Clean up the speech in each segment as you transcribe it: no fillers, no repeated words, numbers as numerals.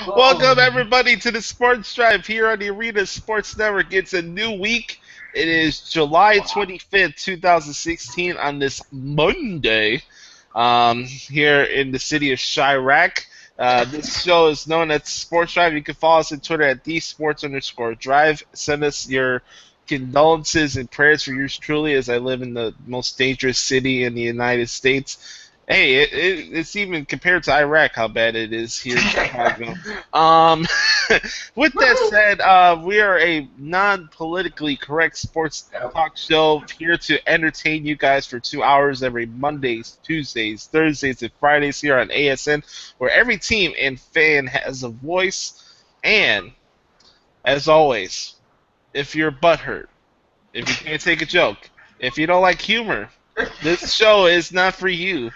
Welcome everybody to the Sports Drive here on the Arena Sports Network. It's a new week. It is July 25th, 2016 on this Monday here in the city of Chirac. This show is known as Sports Drive. You can follow us on Twitter at @thesports_drive. Send us your condolences and prayers for yours truly as I live in the most dangerous city in the United States. Hey, it's even compared to Iraq how bad it is here in Chicago. With that said, we are a non-politically correct sports talk show here to entertain you guys for 2 hours every Mondays, Tuesdays, Thursdays, and Fridays here on ASN, where every team and fan has a voice. And, as always, if you're butthurt, if you can't take a joke, if you don't like humor, this show is not for you.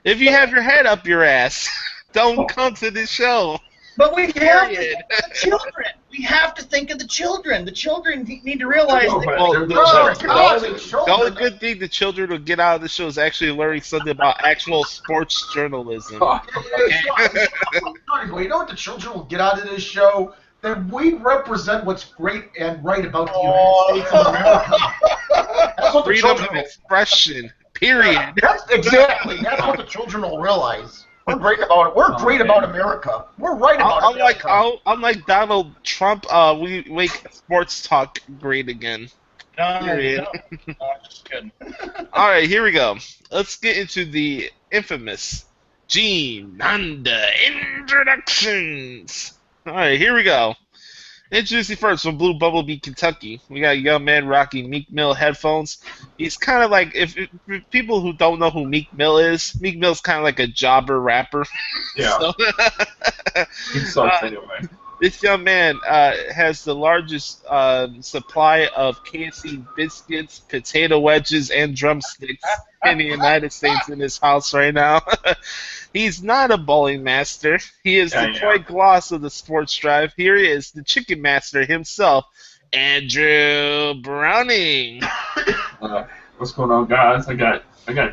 If you have your head up your ass, don't come to this show. But we have to think of the children. We have to think of the children. The children need to realize the only good thing the children will get out of the show is actually learning something about actual sports journalism. Okay? You know what the children will get out of this show? That we represent what's great and right about the United States of America. That's what Freedom of expression, period. That's what the children will realize. We're great about it. We're great about America. We're right about America. Unlike Donald Trump, we make sports talk great again. Period. No, just kidding. All right, here we go. Let's get into the infamous G-Nanda introductions. All right, here we go. Introducing first from Blue Bumblebee, Kentucky. We got a young man rocking Meek Mill headphones. He's kind of like, if people who don't know who Meek Mill Mill's kind of like a jobber rapper. Yeah. He sucks anyway. This young man has the largest supply of KFC biscuits, potato wedges, and drumsticks in the United States in his house right now. He's not a bowling master. He is the Troy Gloss of the Sports Drive. Here he is, the Chicken Master himself, Andrew Browning. What's going on, guys? I got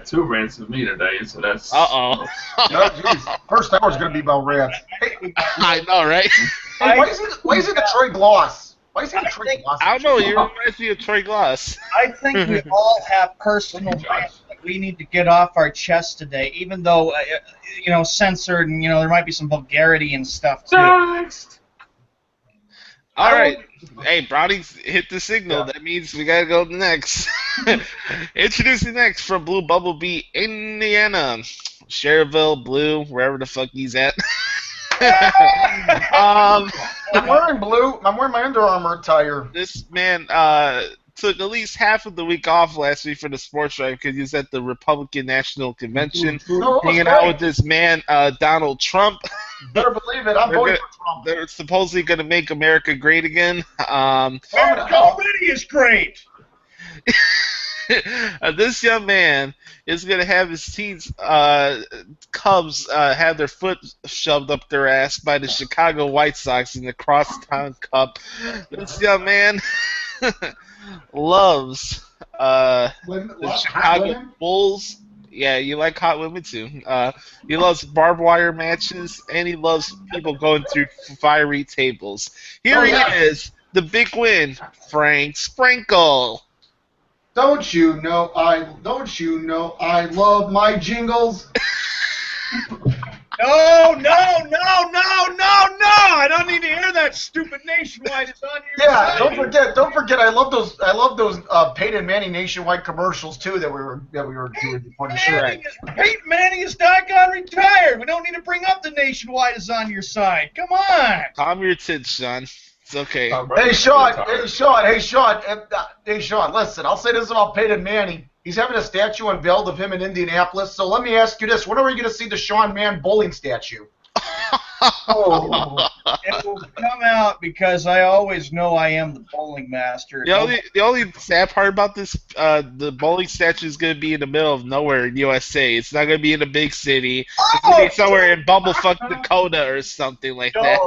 2 rants of me today, so that's. Uh-oh. Oh, first hour's gonna be about rants. I know, right? Hey, why is it the Troy Gloss? Why is it the Troy Gloss? I don't know. You remind me of Troy Gloss. I think we all have personal rants that we need to get off our chest today, even though, censored and, there might be some vulgarity and stuff, too. Next. All right. Hey, Brownie's hit the signal. Yeah. That means we gotta go next. Introducing next from Blue Bumblebee, Indiana. Cherville, Blue, wherever the fuck he's at. I'm wearing blue. I'm wearing my Under Armour attire. This man took at least half of the week off last week for the Sports Drive because he was at the Republican National Convention hanging out with this man, Donald Trump. Better believe it. I'm voting for Trump. They're supposedly going to make America great again. America already is great. This young man is going to have his team's Cubs have their foot shoved up their ass by the Chicago White Sox in the Crosstown Cup. This young man loves the Chicago Bulls. Yeah, you like hot women too. He loves barbed wire matches, and he loves people going through fiery tables. Here he is, the big win, Frank Sprinkle. Don't you know I love my jingles? No! I don't need to hear that stupid Nationwide. It's on your side. Don't forget. I love those Peyton Manning Nationwide commercials too that we were doing before the show. Peyton Manning is doggone retired. We don't need to bring up the Nationwide is on your side. Come on. Calm your tits, Sean. It's okay. Hey, Sean. Listen, I'll say this about Peyton Manning. He's having a statue unveiled of him in Indianapolis. So let me ask you this: when are we going to see the Sean Mann bowling statue? It will come out because I always know I am the bowling master. The only sad part about this, the bowling statue is going to be in the middle of nowhere in USA. It's not going to be in a big city. It's going to be somewhere in Bumblefuck, Dakota or something like that.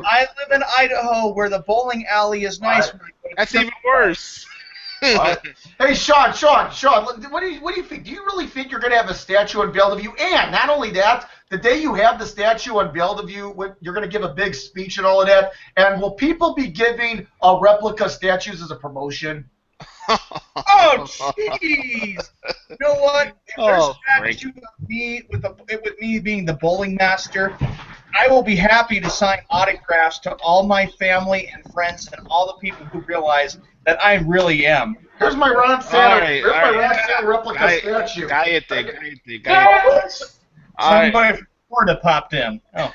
I live in Idaho where the bowling alley is nice. That's even worse. Hey, Sean, what do you think? Do you really think you're going to have a statue unveiled of you? And not only that, the day you have the statue unveiled of you, you're going to give a big speech and all of that. And will people be giving replica statues as a promotion? Oh, jeez! You know what? If there's a statue of me with me being the bowling master, I will be happy to sign autographs to all my family and friends and all the people who realize that I really am. Here's my Ron Santa. Replica statue. Somebody from Florida popped in. Oh.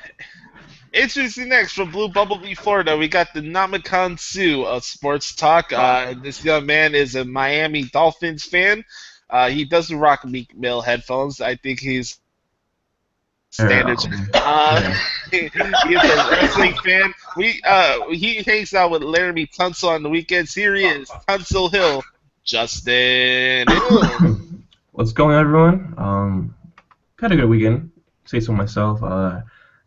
Introducing next from Blue Bumblebee, Florida, we got the Namakan Sue of Sports Talk. This young man is a Miami Dolphins fan. He doesn't rock Meek Mill headphones. I think he's standards. He is a wrestling fan. He hangs out with Laramie Tunsil on the weekends. Here he is, Tunsil Hill, Justin Hill. What's going on, everyone? Had a good weekend. Say so myself.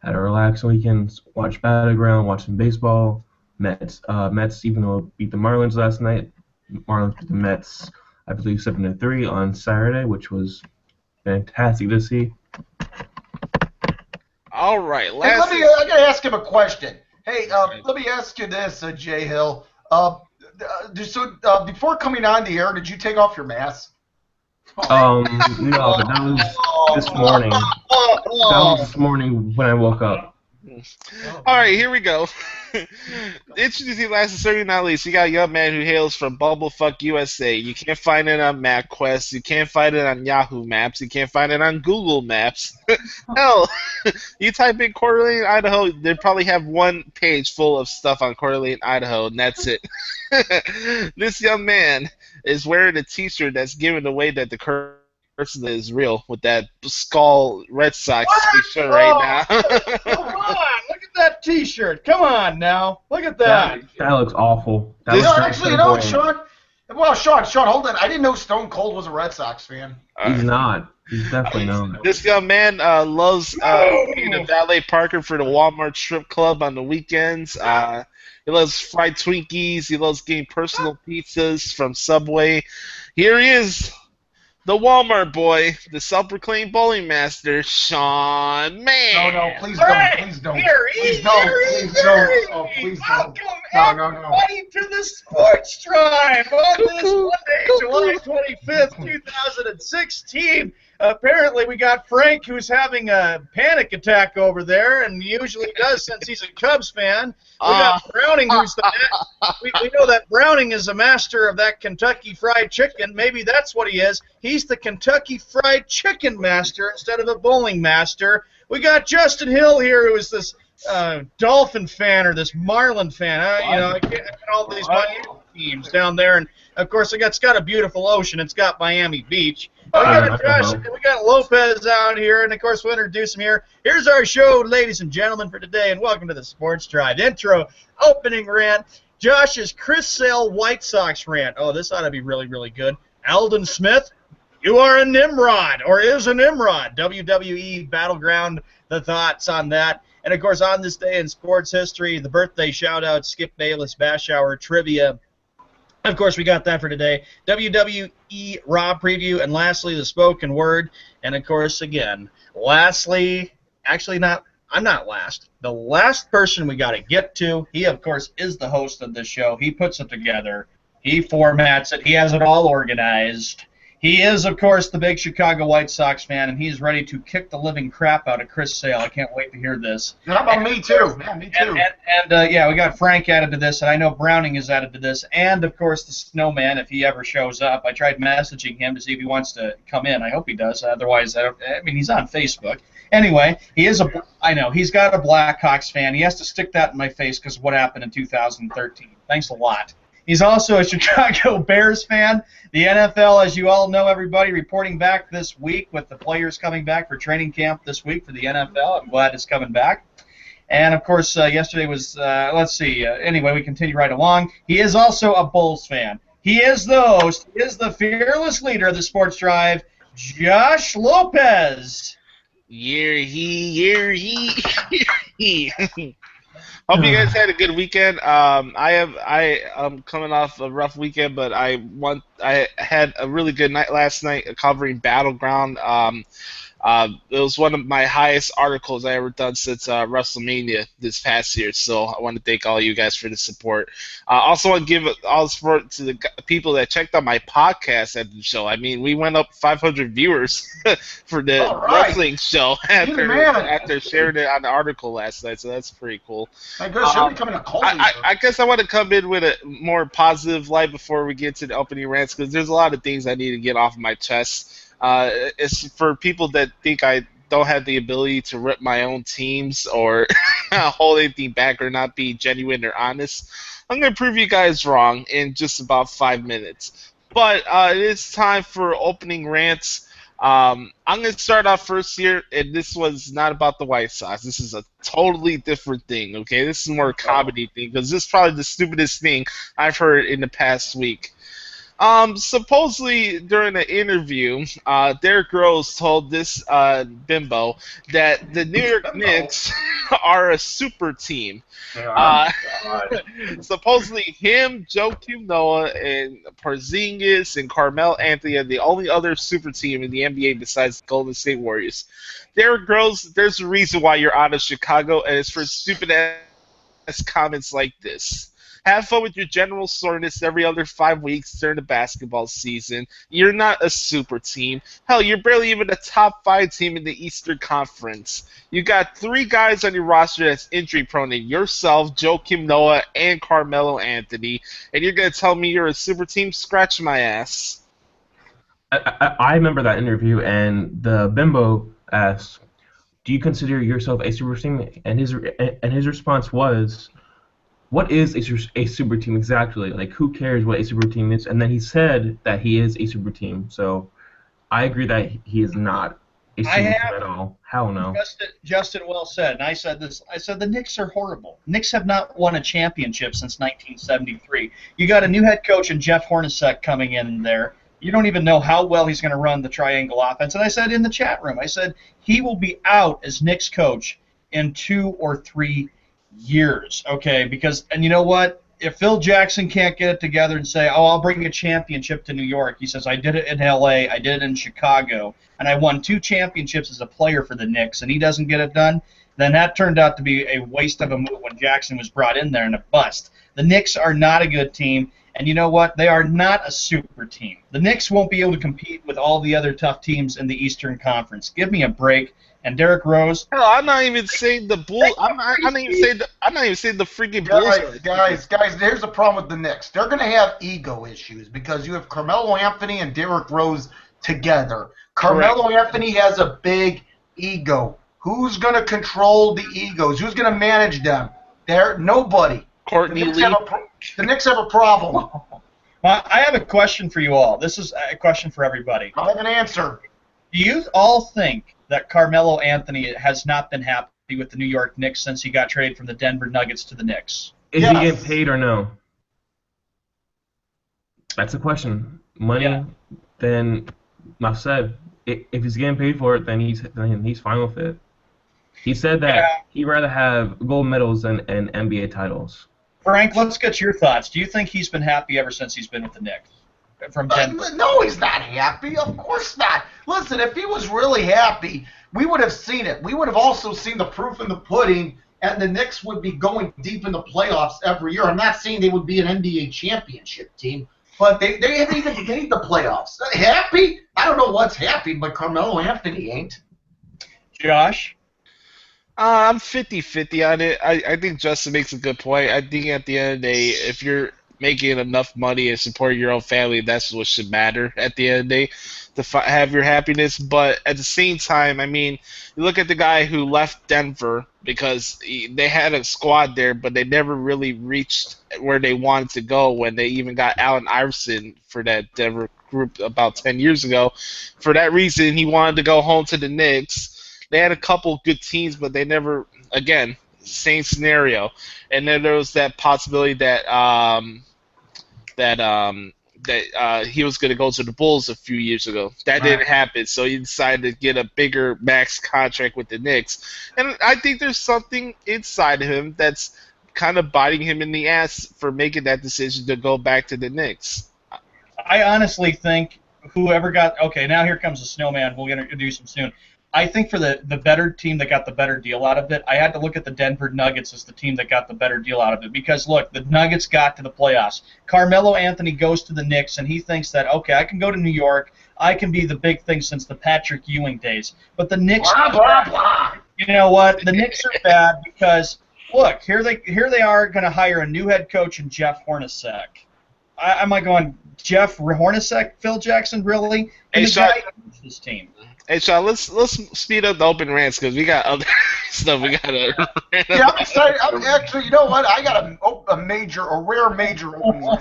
Had a relaxing weekend. Watched Battleground. Watched some baseball. Mets, even though beat the Marlins last night. Marlins beat the Mets, I believe, 7-3 on Saturday, which was fantastic to see. All right, I got to ask him a question. Hey, let me ask you this, Jay Hill. Before coming on the air, did you take off your mask? No, but that was this morning. That was this morning when I woke up. All right, here we go. Introducing last and certainly not least, you got a young man who hails from Bumblefuck, USA. You can't find it on MapQuest. You can't find it on Yahoo Maps. You can't find it on Google Maps. Hell, you type in Coeur d'Alene, Idaho, they probably have one page full of stuff on Coeur d'Alene, Idaho, and that's it. This young man is wearing a T-shirt that's giving away that the person is real with that Skull Red Sox T-shirt right now. Come on, look at that T-shirt. Come on now, look at that. That looks awful. Sean. Well, Sean, hold on. I didn't know Stone Cold was a Red Sox fan. He's not. He's definitely not. This young man loves being a valet parker for the Walmart Strip Club on the weekends. He loves fried Twinkies. He loves getting personal pizzas from Subway. Here he is, the Walmart boy, the self-proclaimed bowling master, Sean Mann. No, please don't. Please don't. Please don't. Oh, please don't. Welcome everybody to the Sports Drive on this Monday, July 25th, 2016. Apparently, we got Frank, who's having a panic attack over there, and usually does since he's a Cubs fan. We got Browning, who's we know that Browning is a master of that Kentucky Fried Chicken. Maybe that's what he is. He's the Kentucky Fried Chicken master instead of a bowling master. We got Justin Hill here, who is this Dolphin fan or this Marlin fan. I can't all these Miami teams down there, and of course it's got a beautiful ocean. It's got Miami Beach. We got Lopez out here, and of course we'll introduce him here. Here's our show, ladies and gentlemen, for today, and welcome to the Sports Drive. Intro, opening rant, Josh's Chris Sale White Sox rant. Oh, this ought to be really, really good. Alden Smith, you are a Nimrod, or is a Nimrod. WWE Battleground, the thoughts on that. And of course, on this day in sports history, the birthday shout-out, Skip Bayless Bash Hour trivia. Of course, we got that for today. WWE Raw preview, and lastly, the spoken word. And of course, again, lastly, actually not, I'm not last. The last person we got to get to, he of course is the host of this show. He puts it together. He formats it. He has it all organized. He is, of course, the big Chicago White Sox fan, and he's ready to kick the living crap out of Chris Sale. I can't wait to hear this. How about me, too? Yeah, me too. And we got Frank added to this, and I know Browning is added to this, and, of course, the Snowman, if he ever shows up. I tried messaging him to see if he wants to come in. I hope he does. Otherwise, he's on Facebook. Anyway, he's got a Blackhawks fan. He has to stick that in my face because of what happened in 2013. Thanks a lot. He's also a Chicago Bears fan. The NFL, as you all know, everybody, reporting back this week with the players coming back for training camp this week for the NFL. I'm glad it's coming back. And, of course, yesterday was, anyway, we continue right along. He is also a Bulls fan. He is the host. He is the fearless leader of the Sports Drive, Josh Lopez. Hope you guys had a good weekend. I am coming off a rough weekend, but I had a really good night last night covering Battleground. It was one of my highest articles I ever done since WrestleMania this past year. So I want to thank all you guys for the support. Also want to give all the support to the people that checked out my podcast at the show. I mean, we went up 500 viewers for the wrestling show after sharing it on the article last night. So that's pretty cool. My goodness, you're becoming a cult leader. I guess I want to come in with a more positive light before we get to the opening rants, because there's a lot of things I need to get off my chest. It's for people that think I don't have the ability to rip my own teams or hold anything back or not be genuine or honest. I'm going to prove you guys wrong in just about 5 minutes. But it is time for opening rants. I'm going to start off first here, and this was not about the White Sox. This is a totally different thing, okay? This is more a comedy thing, because this is probably the stupidest thing I've heard in the past week. Supposedly during an interview, Derrick Rose told this bimbo that the New York Knicks are a super team. Supposedly him, Joakim Noah, and Porzingis and Carmelo Anthony are the only other super team in the NBA besides the Golden State Warriors. Derrick Rose, there's a reason why you're out of Chicago, and it's for stupid ass comments like this. Have fun with your general soreness every other 5 weeks during the basketball season. You're not a super team. Hell, you're barely even a top 5 team in the Eastern Conference. You got 3 guys on your roster that's injury prone: yourself, Joakim Noah, and Carmelo Anthony. And you're going to tell me you're a super team? Scratch my ass. I remember that interview, and the bimbo asked, "Do you consider yourself a super team?" And his response was, "What is a super team exactly? Like, who cares what a super team is?" And then he said that he is a super team. So I agree that he is not a super team at all. Hell no. Justin well said. And I said this. I said the Knicks are horrible. Knicks have not won a championship since 1973. You got a new head coach in Jeff Hornacek coming in there. You don't even know how well he's going to run the triangle offense. And I said in the chat room, I said he will be out as Knicks coach in 2 or 3 years, okay? Because, and you know what? If Phil Jackson can't get it together and say, "Oh, I'll bring a championship to New York," he says, "I did it in L.A., I did it in Chicago, and I won 2 championships as a player for the Knicks," and he doesn't get it done, then that turned out to be a waste of a move when Jackson was brought in there and a bust. The Knicks are not a good team, and you know what? They are not a super team. The Knicks won't be able to compete with all the other tough teams in the Eastern Conference. Give me a break. And Derrick Rose. Hell, I'm not even saying the Bulls. I'm not even saying the freaking Bulls. Guys, here's the problem with the Knicks. They're going to have ego issues because you have Carmelo Anthony and Derrick Rose together. Carmelo Anthony has a big ego. Who's going to control the egos? Who's going to manage them? Nobody. Courtney Lee. The Knicks have a problem. Well, I have a question for you all. This is a question for everybody. I'll have an answer. Do you all think that Carmelo Anthony has not been happy with the New York Knicks since he got traded from the Denver Nuggets to the Knicks? Is he getting paid or no? That's a question. Money, then, like I said, if he's getting paid for it, then he's fine with it. He said that he'd rather have gold medals than NBA titles. Frank, let's get your thoughts. Do you think he's been happy ever since he's been with the Knicks? From Denver? No, he's not happy. Of course not. Listen, if he was really happy, we would have seen it. We would have also seen the proof in the pudding, and the Knicks would be going deep in the playoffs every year. I'm not saying they would be an NBA championship team, but they haven't even made the playoffs. Happy? I don't know what's happy, but Carmelo Anthony ain't. Josh? I'm 50-50 on it. I think Justin makes a good point. I think at the end of the day, if you're making enough money and supporting your own family, that's what should matter at the end of the day, to have your happiness. But at the same time, I mean, you look at the guy who left Denver because they had a squad there, but they never really reached where they wanted to go when they even got Allen Iverson for that Denver group about 10 years ago. For that reason, he wanted to go home to the Knicks. They had a couple good teams, but they never, again, same scenario. And then there was that possibility that he was going to go to the Bulls a few years ago. That didn't happen, so he decided to get a bigger max contract with the Knicks. And I think there's something inside of him that's kind of biting him in the ass for making that decision to go back to the Knicks. I honestly think whoever got okay, now here comes the snowman. We'll introduce him soon. I think for the better team that got the better deal out of it, I had to look at the Denver Nuggets as the team that got the better deal out of it. Because, look, the Nuggets got to the playoffs. Carmelo Anthony goes to the Knicks, and he thinks that, okay, I can go to New York. I can be the big thing since the Patrick Ewing days. But the Knicks you know what? The Knicks are bad because, look, here they are going to hire a new head coach in Jeff Hornacek. I'm like going, Jeff Hornacek, Phil Jackson, really? And Hey, the guy coached this team. Hey, Sean, let's speed up the open rants because we got other stuff we got to rant Yeah, I'm excited. I'm actually, you know what? I got a rare major opening.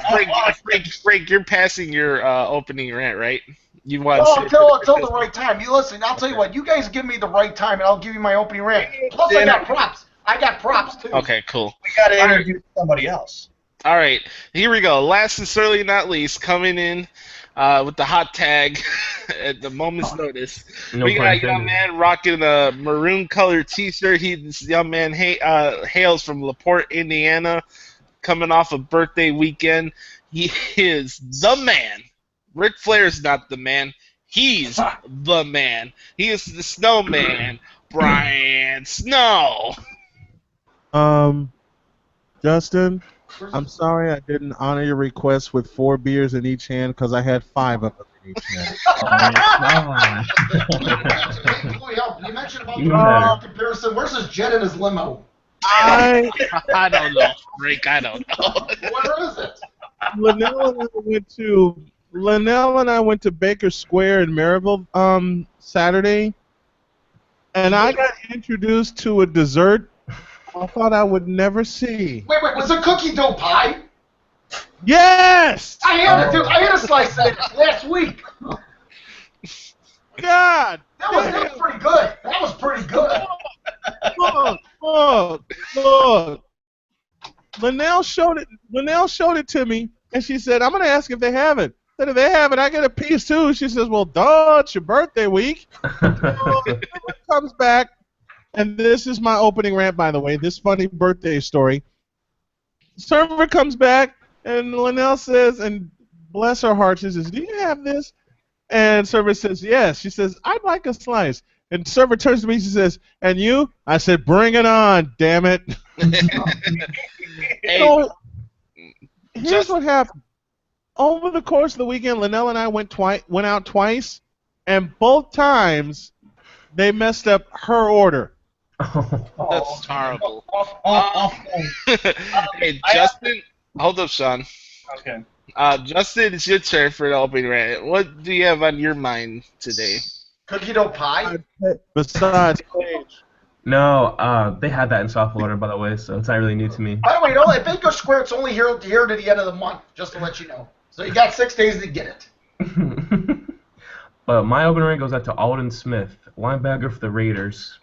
Frank, you're passing your opening rant, right? You want Until the right time. You listen, I'll tell you what. You guys give me the right time, and I'll give you my opening rant. Plus, I got props. I got props too. Okay, cool. We got to introduce somebody else. All right, here we go. Last and certainly not least, coming in with the hot tag at the moment's notice. No We got a pun young intended. man rocking a maroon-colored T-shirt. This young man hails from LaPorte, Indiana, coming off a birthday weekend. He is the man. Ric Flair's not the man. He's the man. He is the snowman, Brian Snow. Justin, I'm sorry I didn't honor your request with 4 beers in each hand because I had 5 of them in each hand. You mentioned about You the comparison. Where's his jet in his limo? I don't know, Rick. I don't know. Where is it? Linnell and I went to Baker Square in Maryville Saturday, and I got introduced to a dessert I thought I would never see. Wait, was it cookie dough pie? Yes! I had it, dude. I had a slice of it last week. God! That was pretty good. That was pretty good. Look. Linnell showed it to me, and she said, I'm going to ask if they have it. I said, if they have it, I get a piece too. She says, well, duh, it's your birthday week. So, comes back, and this is my opening rant, by the way, this funny birthday story. Server comes back, and Linnell says, and bless her heart, she says, do you have this? And server says, yes. She says, I'd like a slice. And server turns to me, she says, and you? I said, bring it on, damn it. Hey, So, here's what happened. Over the course of the weekend, Linnell and I went out twice, and both times they messed up her order. that's horrible. Okay. Hey, Justin, hold up, Sean. Okay. Justin, it's your turn for the opening rant. What do you have on your mind today? Cookie dough pie? Besides, No, they had that in South Florida, by the way, so it's not really new to me. By the way, at Baker Square, it's only here to the end of the month, just to let you know. So you got 6 days to get it. But my opening rant goes out to Alden Smith, linebacker for the Raiders.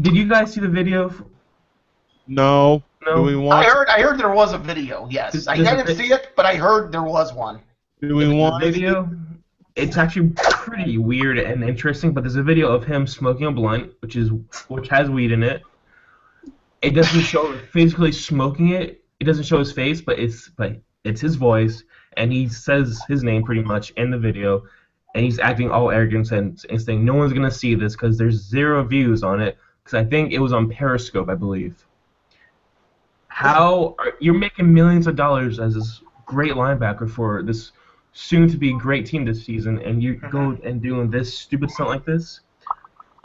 Did you guys see the video? no. No. Do we want? I heard there was a video, yes. I didn't see it, but I heard there was one. Do we want? The video? It's actually pretty weird and interesting, but there's a video of him smoking a blunt, which has weed in it. It doesn't show physically smoking it. It doesn't show his face, but it's his voice, and he says his name pretty much in the video, and he's acting all arrogant and saying no one's gonna see this because there's 0 views on it. Because I think it was on Periscope, I believe. You're making millions of dollars as this great linebacker for this soon-to-be great team this season, and you go and doing this stupid stuff like this?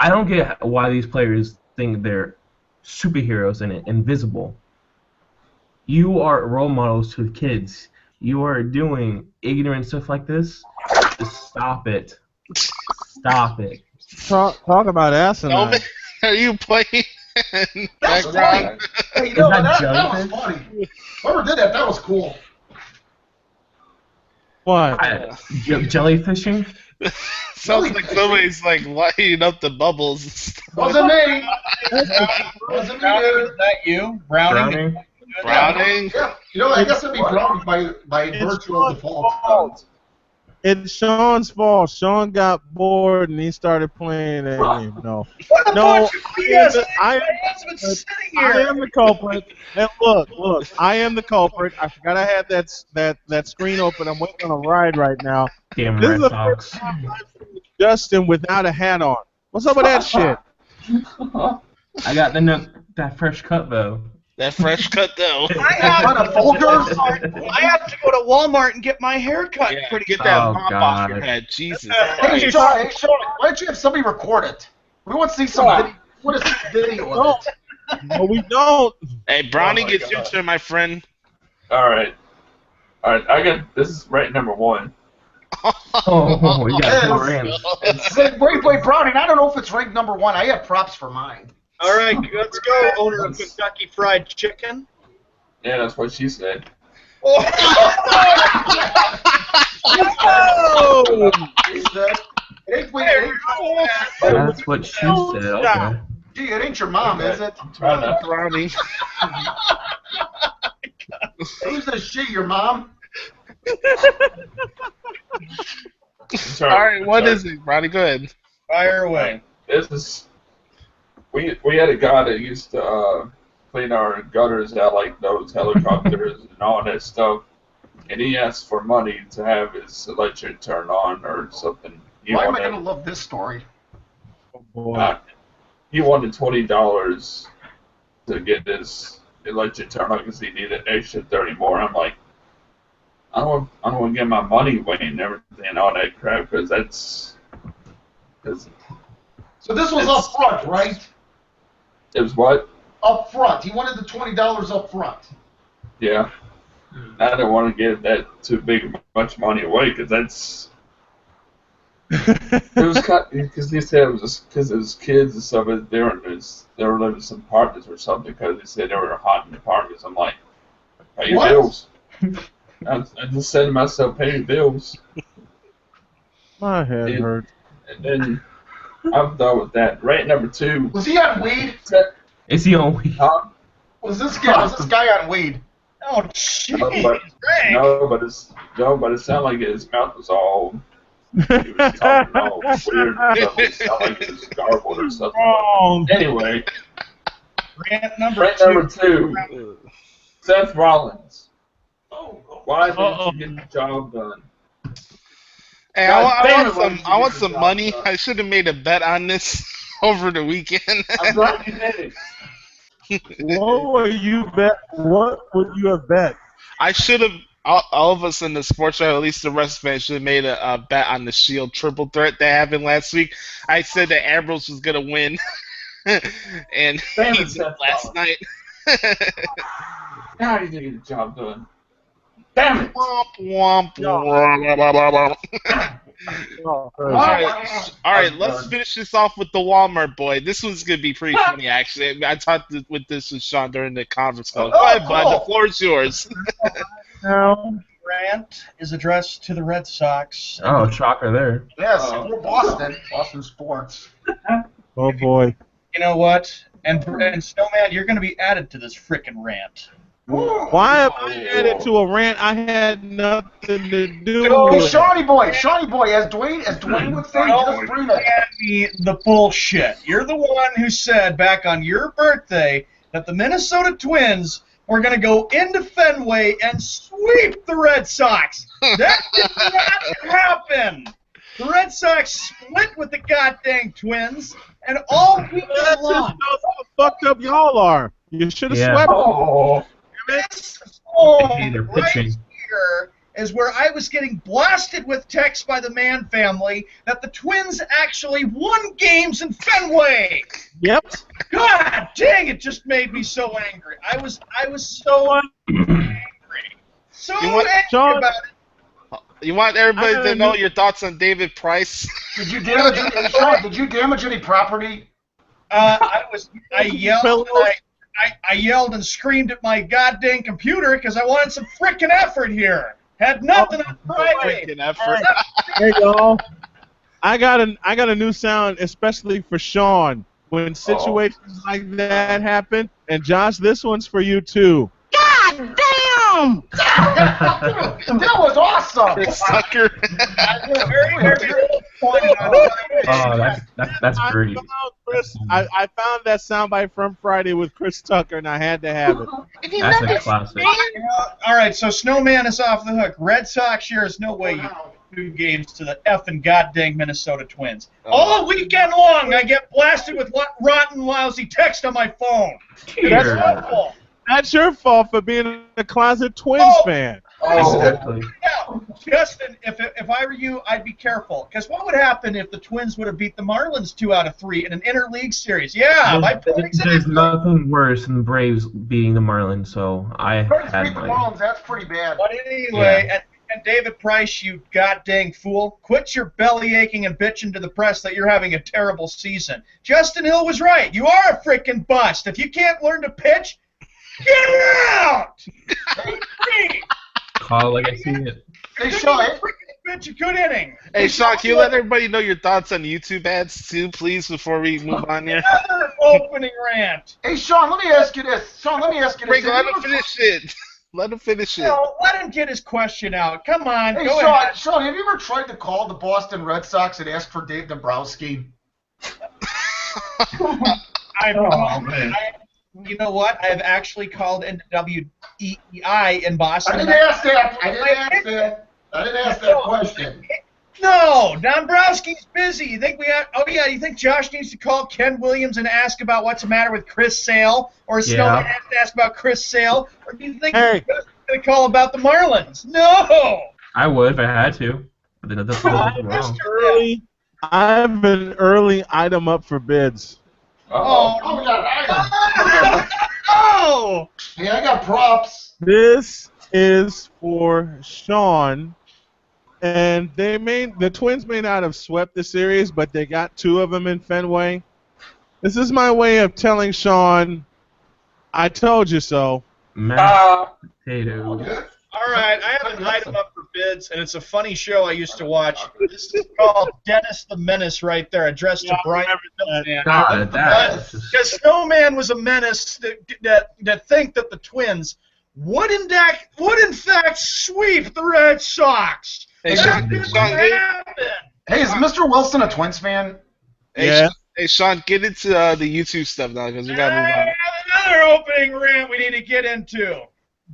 I don't get why these players think they're superheroes and invisible. You are role models to kids. You are doing ignorant stuff like this. Just stop it. Stop it. Talk about asinine. No, are you playing That's background? funny. Hey, you know, that that was jellyfish? funny. Whoever did that was cool. What? Jellyfishing? Sounds like somebody's like lighting up the bubbles and stuff. Wasn't me. Wasn't me, Browning, dude. is that you? Browning? Browning? Yeah. You know, I guess it'd be Browning by virtue of default. It's Sean's fault. Sean got bored and he started playing that game. No. What a No, bunch of BS! I My husband's sitting I here. am the culprit. And look, I am the culprit. I forgot I had that screen open. I'm waiting on a ride right now. Damn This Red is the Sox. first time I've seen Justin without a hat on. What's up with that shit? I got that fresh cut though. That fresh cut though. I have What a folder! I have to go to Walmart and get my hair cut Yeah, pretty get that Oh, mop off your God. head. Jesus Hey, Christ. Sean, why don't you have somebody record it? We want to see some video. What is video of it? No, we don't. Hey, Brownie, Oh my gets your God. turn, my friend. All right. I got this is right number one. Oh, we got Yes. four rants. Wait, Browning. I don't know if it's ranked number one. I have props for mine. All right, let's go, owner of Kentucky Fried Chicken. Yeah, that's what she said. Oh! He said, That's what she said. Okay. Gee, it ain't your mom, is it? I'm trying to. Brownie. Who's the she? Your mom? All right, what is it, Brownie? Go ahead. Fire away. This is we had a guy that used to clean our gutters out, like those helicopters and all that stuff, and he asked for money to have his electric turned on or something. Why am I going to love this story? Oh, boy. He wanted $20 to get his electric turned on because he needed extra 30 more. I'm like, I don't want to get my money away and everything and all that crap because that's because So this was up front, right? it was what? Up front. He wanted the $20 up front. Yeah. I don't want to give that too much money away because that's. It was because he said it was just because it was kids and stuff. They were living in some apartments or something because they said they were hot in the apartments. I'm like, pay your What? bills. I just said to myself, pay your bills. My head Dude. hurts. And then I'm done with that. Right number two. Was he on weed? Is he on weed? Huh? Was this guy on weed? Oh, jeez. No, but it sounded like his mouth was all. He was talking all weird and stuff. It sounded like he was garbled or something. Wrong. Anyway, Rant number rant two. number two. Seth Rollins. Why Uh-oh. didn't you get the job done? Hey, God damn it, I want why some did you money. get the job done? I should have made a bet on this over the weekend. I'm glad you did it. What would you have bet? I should have. All of us in the sports show, at least the rest fans, should have made a bet on the Shield triple threat that happened last week. I said that Ambrose was gonna win, and Damn he it, did Seth last night. Now you didn't get the job done. Damn it. Womp, womp, womp, blah, blah, blah, blah. Oh, All right, let's finish this off with the Walmart boy. This one's gonna be pretty funny, actually. I talked with Sean during the conference call. Go ahead, bud. The floor is yours. no. Rant is addressed to the Red Sox. Oh, shocker there. Yes, we're Boston sports. Oh boy. You know what? And Snowman, you're going to be added to this frickin' rant. Why am I added to a rant I had nothing to do Hey, with? Shawnee boy, as Dwayne would say, just bring it. Hand me the bullshit. You're the one who said back on your birthday that the Minnesota Twins were going to go into Fenway and sweep the Red Sox. That did not happen. The Red Sox split with the goddamn Twins, and all weekend That just long. shows how fucked up y'all are. You should have Yeah. swept. Oh. This song Hey, they're right pitching. here is where I was getting blasted with texts by the Mann family that the Twins actually won games in Fenway. Yep. God dang, it just made me so angry. I was so angry. So You want- angry Sean- about it. You want everybody I to know knew- your thoughts on David Price? Did you damage any? Sean, did you damage any property? I yelled and Pillows. I yelled and screamed at my goddamn computer because I wanted some frickin' effort here. Had nothing on Friday. Freaking effort. Hey y'all. I got a new sound especially for Sean when situations like that happen. And Josh, this one's for you too. God damn! That was awesome. Chris Tucker. Very disappointed. Oh, that's great. I found that soundbite from Friday with Chris Tucker, and I had to have it. That's a classic. All right, so Snowman is off the hook. Red Sox, there's no way you 2 games to the effing goddamn Minnesota Twins. All weekend long, I get blasted with rotten, lousy text on my phone. That's my fault. That's your fault for being a closet Twins fan. Exactly. Now, Justin, if I were you, I'd be careful. Because what would happen if the Twins would have beat the Marlins 2 out of 3 in an interleague series? Yeah, my point There's nothing worse than the Braves beating the Marlins, so I had Beat the Marlins, that's pretty bad. But anyway, and David Price, you goddamn fool, quit your belly aching and bitching to the press that you're having a terrible season. Justin Hill was right. You are a freaking bust. If you can't learn to pitch, get out! Call it like I see it. Hey, Sean. Bitch, a good inning. Hey, Sean, can you let everybody know your thoughts on YouTube ads, too, please, before we move on here? Another opening rant. Hey, Sean, let me ask you this. Frank, let him finish it. Let him finish it. No, let him get his question out. Come on, Hey, go Sean, ahead. Sean, have you ever tried to call the Boston Red Sox and ask for Dave Dombrowski? You know what? I've actually called NWEI in Boston. I didn't ask that. I didn't ask that question. No, Dombrowski's busy. You think you think Josh needs to call Ken Williams and ask about what's the matter with Chris Sale? Or Snowman has to ask about Chris Sale? Or do you think he's going to call about the Marlins? No! I would if I had to. But then that's wrong. I have an early item up for bids. Oh, we got an item. Oh! Hey, I got props. This is for Sean. And the Twins may not have swept the series, but they got 2 of them in Fenway. This is my way of telling Sean, I told you so. Mashed potatoes. All right, I have an item up for bids, and it's a funny show I used to watch. This is called Dennis the Menace right there, addressed to Brian Snowman. God, that's just... Because Snowman was a menace that think that the Twins would in fact sweep the Red Sox. Hey, That Sean, didn't Sean, happen. Hey, is Mr. Wilson a Twins fan? Yeah. Hey, Sean, get into the YouTube stuff now, because we got to move on. Another opening rant we need to get into.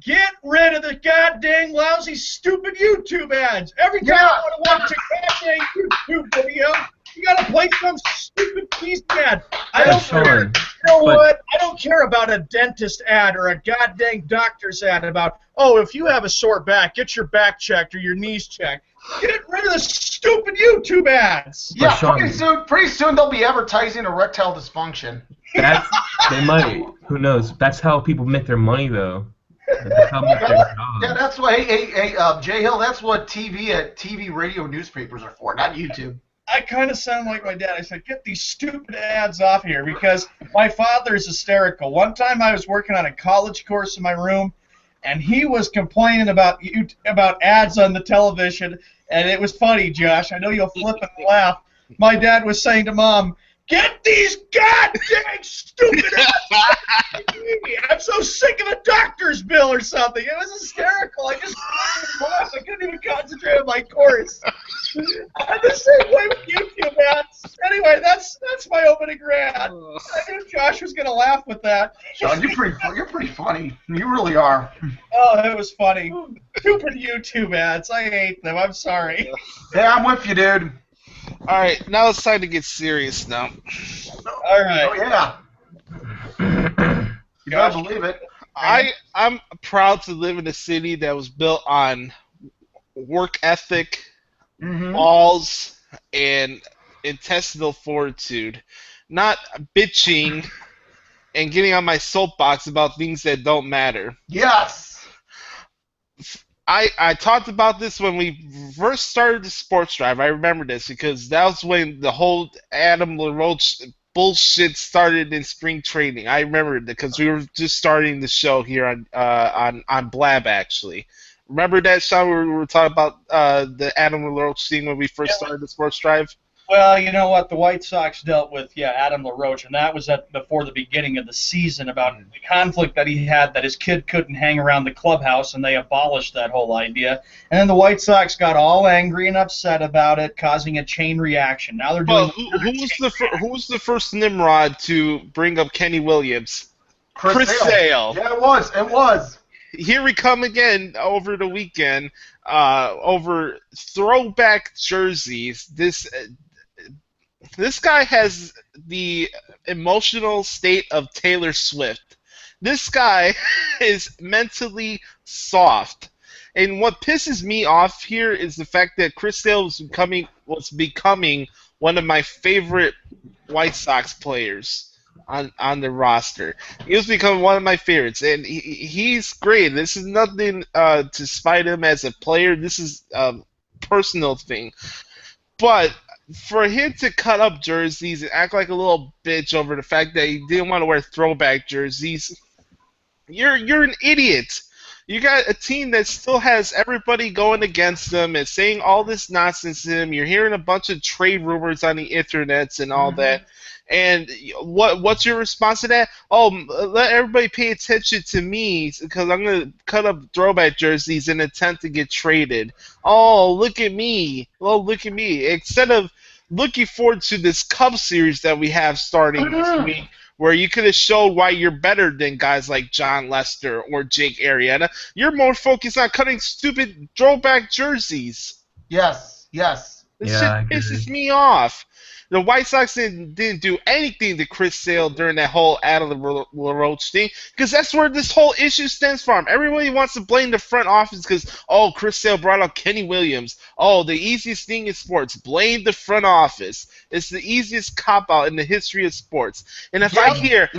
Get rid of the goddamn lousy, stupid YouTube ads. Every time I want to watch a goddamn YouTube video, you gotta play some stupid piece ad. I don't care. You know what? I don't care about a dentist ad or a goddamn doctor's ad about, oh, if you have a sore back, get your back checked or your knees checked. Get rid of the stupid YouTube ads. Yeah, Sean, pretty soon they'll be advertising erectile dysfunction. They might. Who knows? That's how people make their money, though. That's how they make their jobs. Yeah, that's what. Hey, Jay Hill. That's what TV, radio, newspapers are for, not YouTube. I kind of sound like my dad. I said, get these stupid ads off here because my father is hysterical. One time I was working on a college course in my room, and he was complaining about ads on the television, and it was funny, Josh. I know you'll flip and laugh. My dad was saying to Mom, get these goddamn stupid ads! I'm so sick of a doctor's bill or something. It was hysterical. I just I couldn't even concentrate on my course. I'm the same way with YouTube ads. Anyway, that's my opening rant. I knew Josh was gonna laugh with that. Sean, you're pretty funny. You really are. Oh, it was funny. Stupid YouTube ads. I hate them. I'm sorry. Yeah, I'm with you, dude. All right, now it's time to get serious now. All right. Oh yeah. You gotta believe it. I'm proud to live in a city that was built on work ethic, balls, and intestinal fortitude, not bitching and getting on my soapbox about things that don't matter. Yes. I talked about this when we first started the sports drive. I remember this because that was when the whole Adam LaRoche bullshit started in spring training. I remember it because we were just starting the show here on Blab actually. Remember that, Sean? We were talking about the Adam LaRoche thing when we first started the sports drive. Well, you know what? The White Sox dealt with, Adam LaRoche, and that was before the beginning of the season about the conflict that he had that his kid couldn't hang around the clubhouse, and they abolished that whole idea. And then the White Sox got all angry and upset about it, causing a chain reaction. Now they're doing. Well, who was the first Nimrod to bring up Kenny Williams? Chris Sale. Yeah, it was. It was. Here we come again over the weekend over throwback jerseys. This guy has the emotional state of Taylor Swift. This guy is mentally soft. And what pisses me off here is the fact that Chris Sale was becoming one of my favorite White Sox players on the roster. He was becoming one of my favorites, and he's great. This is nothing to spite him as a player. This is a personal thing. But for him to cut up jerseys and act like a little bitch over the fact that he didn't want to wear throwback jerseys, you're an idiot. You got a team that still has everybody going against them and saying all this nonsense to him. You're hearing a bunch of trade rumors on the internets and all that. And what's your response to that? Oh, let everybody pay attention to me because I'm going to cut up throwback jerseys in an attempt to get traded. Oh, look at me. Oh, look at me. Instead of looking forward to this Cubs series that we have starting this week, where you could have showed why you're better than guys like John Lester or Jake Arrieta, you're more focused on cutting stupid throwback jerseys. Yes, yes. This shit pisses me off. The White Sox didn't do anything to Chris Sale during that whole Adam LaRoche thing because that's where this whole issue stems from. Everybody wants to blame the front office because, oh, Chris Sale brought up Kenny Williams. Oh, the easiest thing in sports, blame the front office. It's the easiest cop-out in the history of sports. And if I hear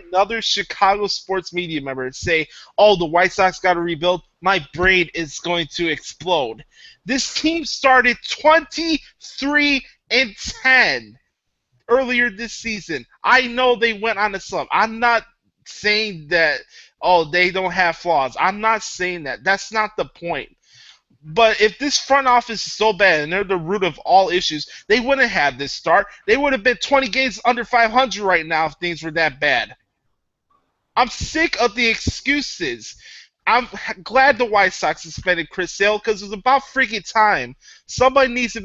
another Chicago sports media member say, oh, the White Sox got to rebuild, my brain is going to explode. This team started 23-10 earlier this season. I know they went on a slump. I'm not saying that, oh, they don't have flaws. I'm not saying that. That's not the point. But if this front office is so bad and they're the root of all issues, they wouldn't have this start. They would have been 20 games under 500 right now if things were that bad. I'm sick of the excuses. I'm glad the White Sox suspended Chris Sale because it was about freaking time. Somebody needs to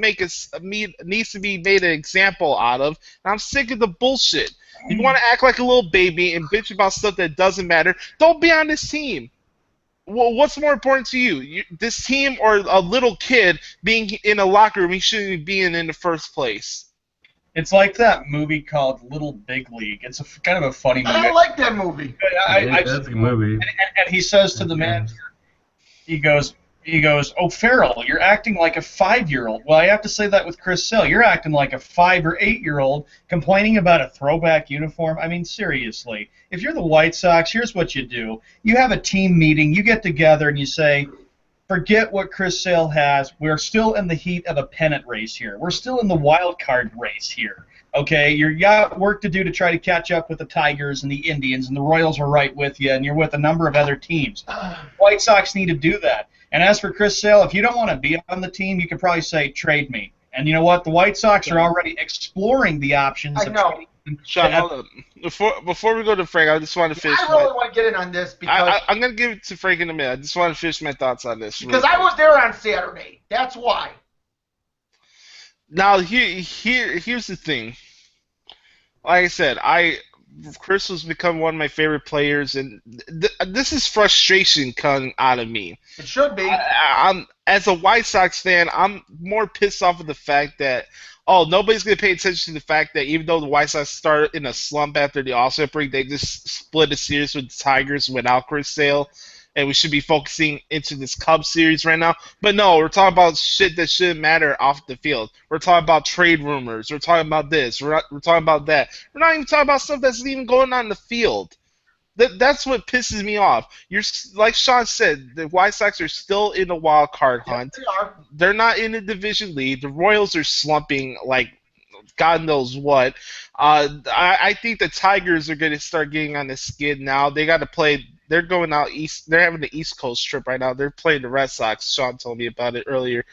be made an example out of. And I'm sick of the bullshit. You want to act like a little baby and bitch about stuff that doesn't matter? Don't be on this team. Well, what's more important to you, this team or a little kid being in a locker room he shouldn't be in the first place? It's like that movie called Little Big League. It's kind of a funny movie. I like that movie. That's a good movie. And he says to the manager, he goes, oh, Farrell, you're acting like a 5-year-old. Well, I have to say that with Chris Sale. You're acting like a 5 or 8-year-old complaining about a throwback uniform. I mean, seriously. If you're the White Sox, here's what you do. You have a team meeting. You get together and you say, forget what Chris Sale has. We're still in the heat of a pennant race here. We're still in the wild card race here. Okay, you got work to do to try to catch up with the Tigers and the Indians, and the Royals are right with you, and you're with a number of other teams. White Sox need to do that. And as for Chris Sale, if you don't want to be on the team, you could probably say, trade me. And you know what? The White Sox are already exploring the options of trading. Sean, hold up. Before we go to Frank, I just want to finish. I really want to get in on this because I'm going to give it to Frank in a minute. I just want to finish my thoughts on this. Because I was there on Saturday. That's why. Now, here's the thing. Like I said, Chris has become one of my favorite players, and this is frustration coming out of me. It should be. As a White Sox fan, I'm more pissed off of the fact that, oh, nobody's going to pay attention to the fact that even though the White Sox started in a slump after the All-Star break, they just split a series with the Tigers without Chris Sale, and we should be focusing into this Cubs series right now. But no, we're talking about shit that shouldn't matter off the field. We're talking about trade rumors. We're talking about this. We're talking about that. We're not even talking about stuff that's even going on in the field. That's what pisses me off. You're like Sean said, the White Sox are still in the wild card hunt. Yes, they are. They're not in the division lead. The Royals are slumping like God knows what. I think the Tigers are going to start getting on the skid now. They got to play They're going out east. They're having the East Coast trip right now. They're playing the Red Sox. Sean told me about it earlier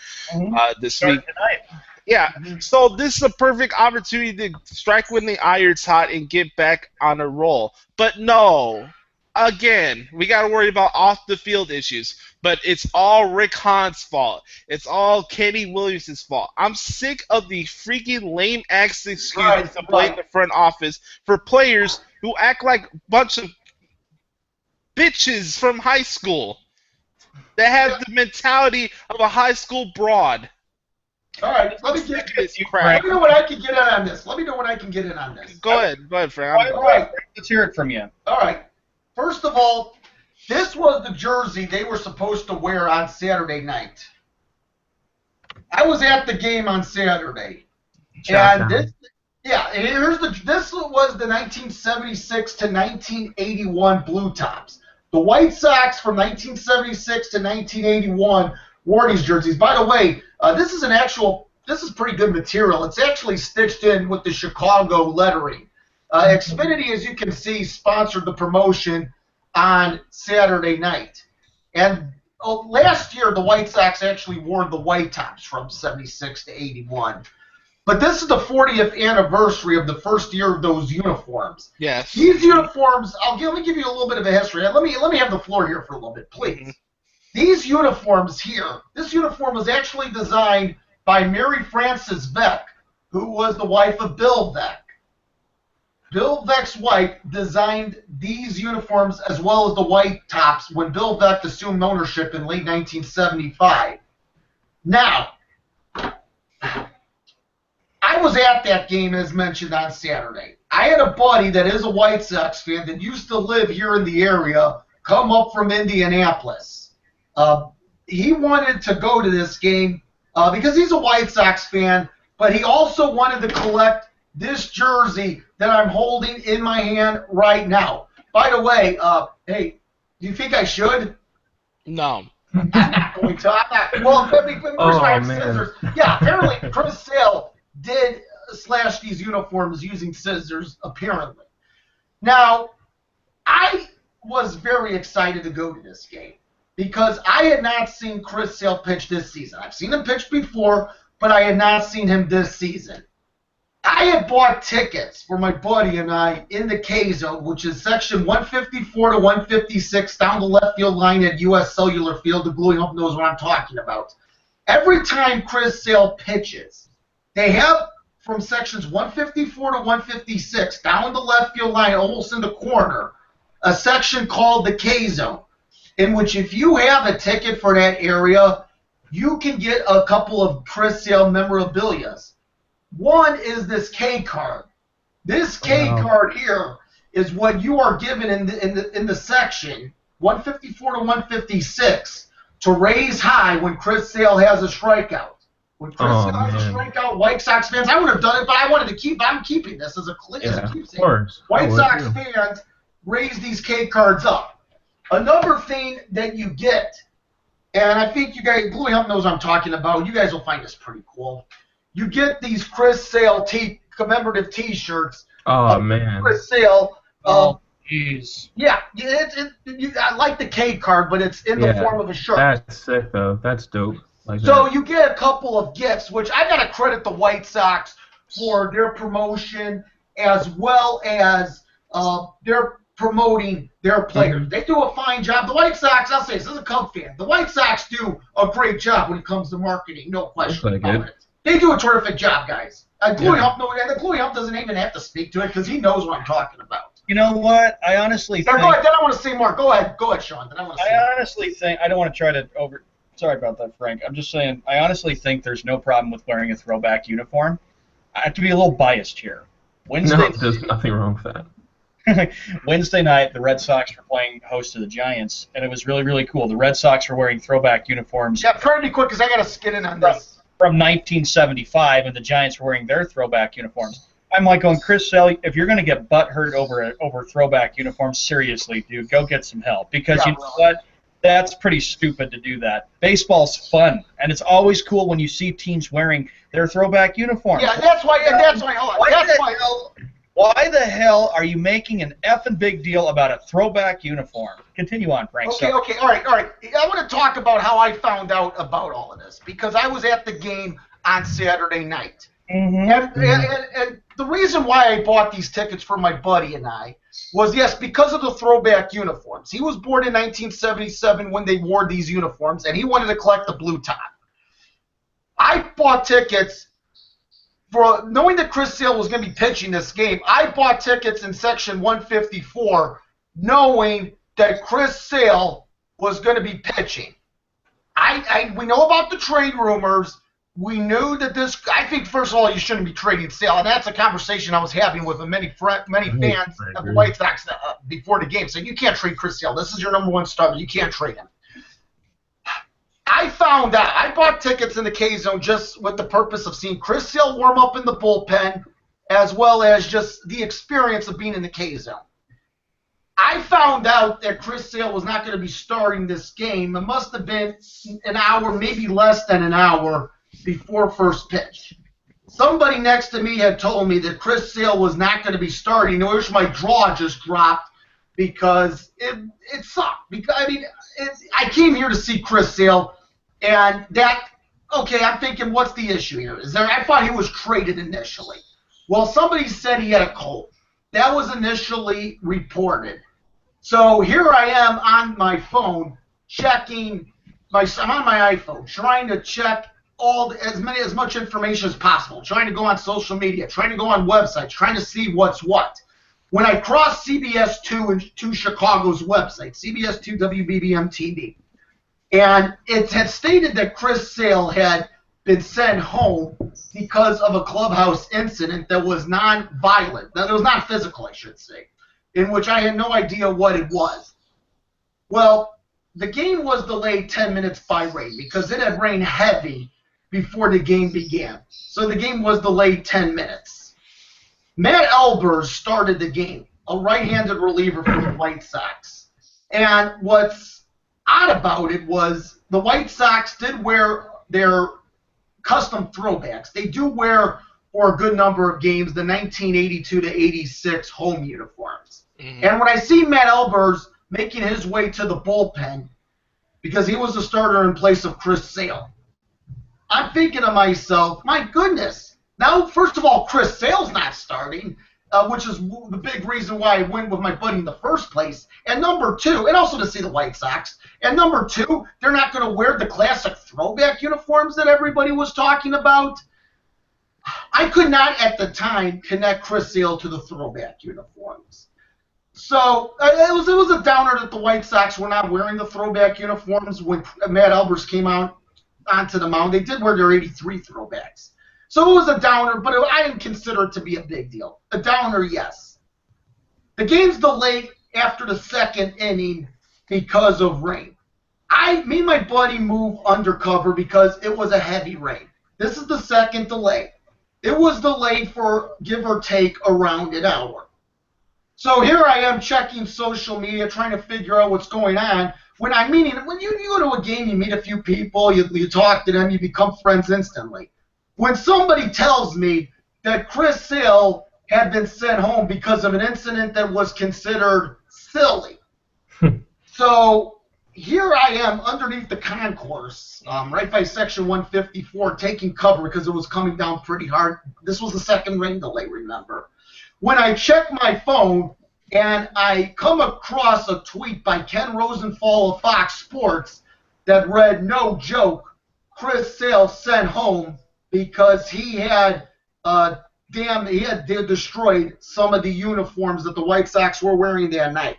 this Starting week. tonight. Yeah, so this is a perfect opportunity to strike when the iron's hot and get back on a roll. But no, again, we got to worry about off-the-field issues. But it's all Rick Hahn's fault. It's all Kenny Williams' fault. I'm sick of the freaking lame-ass excuses to blame the front office for players who act like a bunch of bitches from high school that have the mentality of a high school broad. All right, let me know what I can get in on this. Go ahead, Frank. All right, let's hear it from you. All right. First of all, this was the jersey they were supposed to wear on Saturday night. I was at the game on Saturday, and this was the 1976 to 1981 Blue Tops. The White Sox from 1976 to 1981 wore these jerseys. By the way, this is pretty good material. It's actually stitched in with the Chicago lettering. Xfinity, as you can see, sponsored the promotion on Saturday night. And last year, the White Sox actually wore the White Tops from 76 to 81. But this is the 40th anniversary of the first year of those uniforms. Yes. These uniforms, let me give you a little bit of a history. Let me have the floor here for a little bit, please. Mm-hmm. These uniforms here, this uniform was actually designed by Mary Frances Veck, who was the wife of Bill Veck. Bill Veck's wife designed these uniforms as well as the White Tops when Bill Veck assumed ownership in late 1975. Now, I was at that game, as mentioned, on Saturday. I had a buddy that is a White Sox fan that used to live here in the area, come up from Indianapolis. He wanted to go to this game because he's a White Sox fan, but he also wanted to collect this jersey that I'm holding in my hand right now. By the way, hey, do you think I should? No. I'm not going to. Well, I have scissors. Yeah, apparently Chris Sale did slash these uniforms using scissors, apparently. Now, I was very excited to go to this game because I had not seen Chris Sale pitch this season. I've seen him pitch before, but I had not seen him this season. I had bought tickets for my buddy and I in the K-Zone, which is section 154 to 156 down the left field line at U.S. Cellular Field. The Gluey Hump knows what I'm talking about. Every time Chris Sale pitches, they have from sections 154 to 156 down the left field line, almost in the corner, a section called the K-Zone, in which if you have a ticket for that area, you can get a couple of Chris Sale memorabilias. One is this K card. This K card here is what you are given in the section 154 to 156 to raise high when Chris Sale has a strikeout. When Chris Sale has a strikeout, White Sox fans, I would have done it, but I wanted to keep. I'm keeping this as a keepsake. White Sox fans raise these K cards up. Another thing that you get, and I think you guys, Gluey Hump knows what I'm talking about. You guys will find this pretty cool. You get these Chris Sale commemorative T-shirts. Oh, man. Chris Sale. Jeez. Yeah, I like the K card, but it's in the form of a shirt. That's sick, though. That's dope. So you get a couple of gifts, which I got to credit the White Sox for their promotion as well as they're promoting their players. Mm-hmm. They do a fine job. The White Sox, I'll say this as a Cub fan, the White Sox do a great job when it comes to marketing, no question about it. They do a terrific job, guys. Gluey Hump, and the Gluey Hump doesn't even have to speak to it because he knows what I'm talking about. You know what? I honestly think... Go ahead, then I want to say more. Go ahead, Sean. Then I want to say I honestly think... I don't want to try to over... Sorry about that, Frank. I'm just saying, I honestly think there's no problem with wearing a throwback uniform. I have to be a little biased here. There's nothing wrong with that. Wednesday night, the Red Sox were playing host to the Giants, and it was really, really cool. The Red Sox were wearing throwback uniforms. Yeah, try to be quick because I got to skid in on this. From 1975, and the Giants were wearing their throwback uniforms. I'm like going, Chris Sale, if you're going to get butthurt over throwback uniforms, seriously, dude, go get some help. Because you know what? That's pretty stupid to do that. Baseball's fun, and it's always cool when you see teams wearing their throwback uniforms. Yeah, that's why. Why the hell are you making an effing big deal about a throwback uniform? Continue on, Frank. Okay, all right. I want to talk about how I found out about all of this because I was at the game on Saturday night. Mm-hmm. And the reason why I bought these tickets for my buddy and I was, yes, because of the throwback uniforms. He was born in 1977 when they wore these uniforms, and he wanted to collect the blue top. I bought tickets for knowing that Chris Sale was going to be pitching this game. I bought tickets in section 154 knowing that Chris Sale was going to be pitching. We know about the trade rumors. We knew that this. I think first of all, you shouldn't be trading Sale, and that's a conversation I was having with many fans of the White Sox before the game. Saying you can't trade Chris Sale. This is your number one starter. You can't trade him. I found out. I bought tickets in the K-Zone just with the purpose of seeing Chris Sale warm up in the bullpen, as well as just the experience of being in the K-Zone. I found out that Chris Sale was not going to be starting this game. It must have been an hour, maybe less than an hour, before first pitch. Somebody next to me had told me that Chris Sale was not going to be starting. I wish my jaw just dropped because it sucked. Because I came here to see Chris Sale, and I'm thinking, what's the issue here? I thought he was traded initially. Well, somebody said he had a cold. That was initially reported. So here I am on my phone I'm on my iPhone trying to check as much information as possible, trying to go on social media, trying to go on websites, trying to see what's what. When I crossed CBS 2 and to Chicago's website, CBS 2 WBBM TV, and it had stated that Chris Sale had been sent home because of a clubhouse incident that was non-violent. That was not physical, I should say, in which I had no idea what it was. Well, the game was delayed 10 minutes by rain because it had rained heavy before the game began. So the game was delayed 10 minutes. Matt Albers started the game, a right-handed reliever for the White Sox. And what's odd about it was the White Sox did wear their custom throwbacks. They do wear, for a good number of games, the 1982 to 86 home uniforms. Mm-hmm. And when I see Matt Albers making his way to the bullpen, because he was the starter in place of Chris Sale, I'm thinking to myself, my goodness, now, first of all, Chris Sale's not starting, which is the big reason why I went with my buddy in the first place. And number two, and also to see the White Sox, and number two, they're not going to wear the classic throwback uniforms that everybody was talking about. I could not at the time connect Chris Sale to the throwback uniforms. So it was a downer that the White Sox were not wearing the throwback uniforms when Matt Albers came out onto the mound. They did wear their 83 throwbacks. So it was a downer, but I didn't consider it to be a big deal. A downer, yes. The game's delayed after the second inning because of rain. Me and my buddy moved undercover because it was a heavy rain. This is the second delay. It was delayed for, give or take, around an hour. So here I am checking social media, trying to figure out what's going on. When you go to a game, you meet a few people, you talk to them, you become friends instantly. When somebody tells me that Chris Sale had been sent home because of an incident that was considered silly. So here I am underneath the concourse, right by section 154, taking cover because it was coming down pretty hard. This was the second rain delay, remember. When I check my phone and I come across a tweet by Ken Rosenthal of Fox Sports that read, no joke, Chris Sale sent home because he had destroyed some of the uniforms that the White Sox were wearing that night.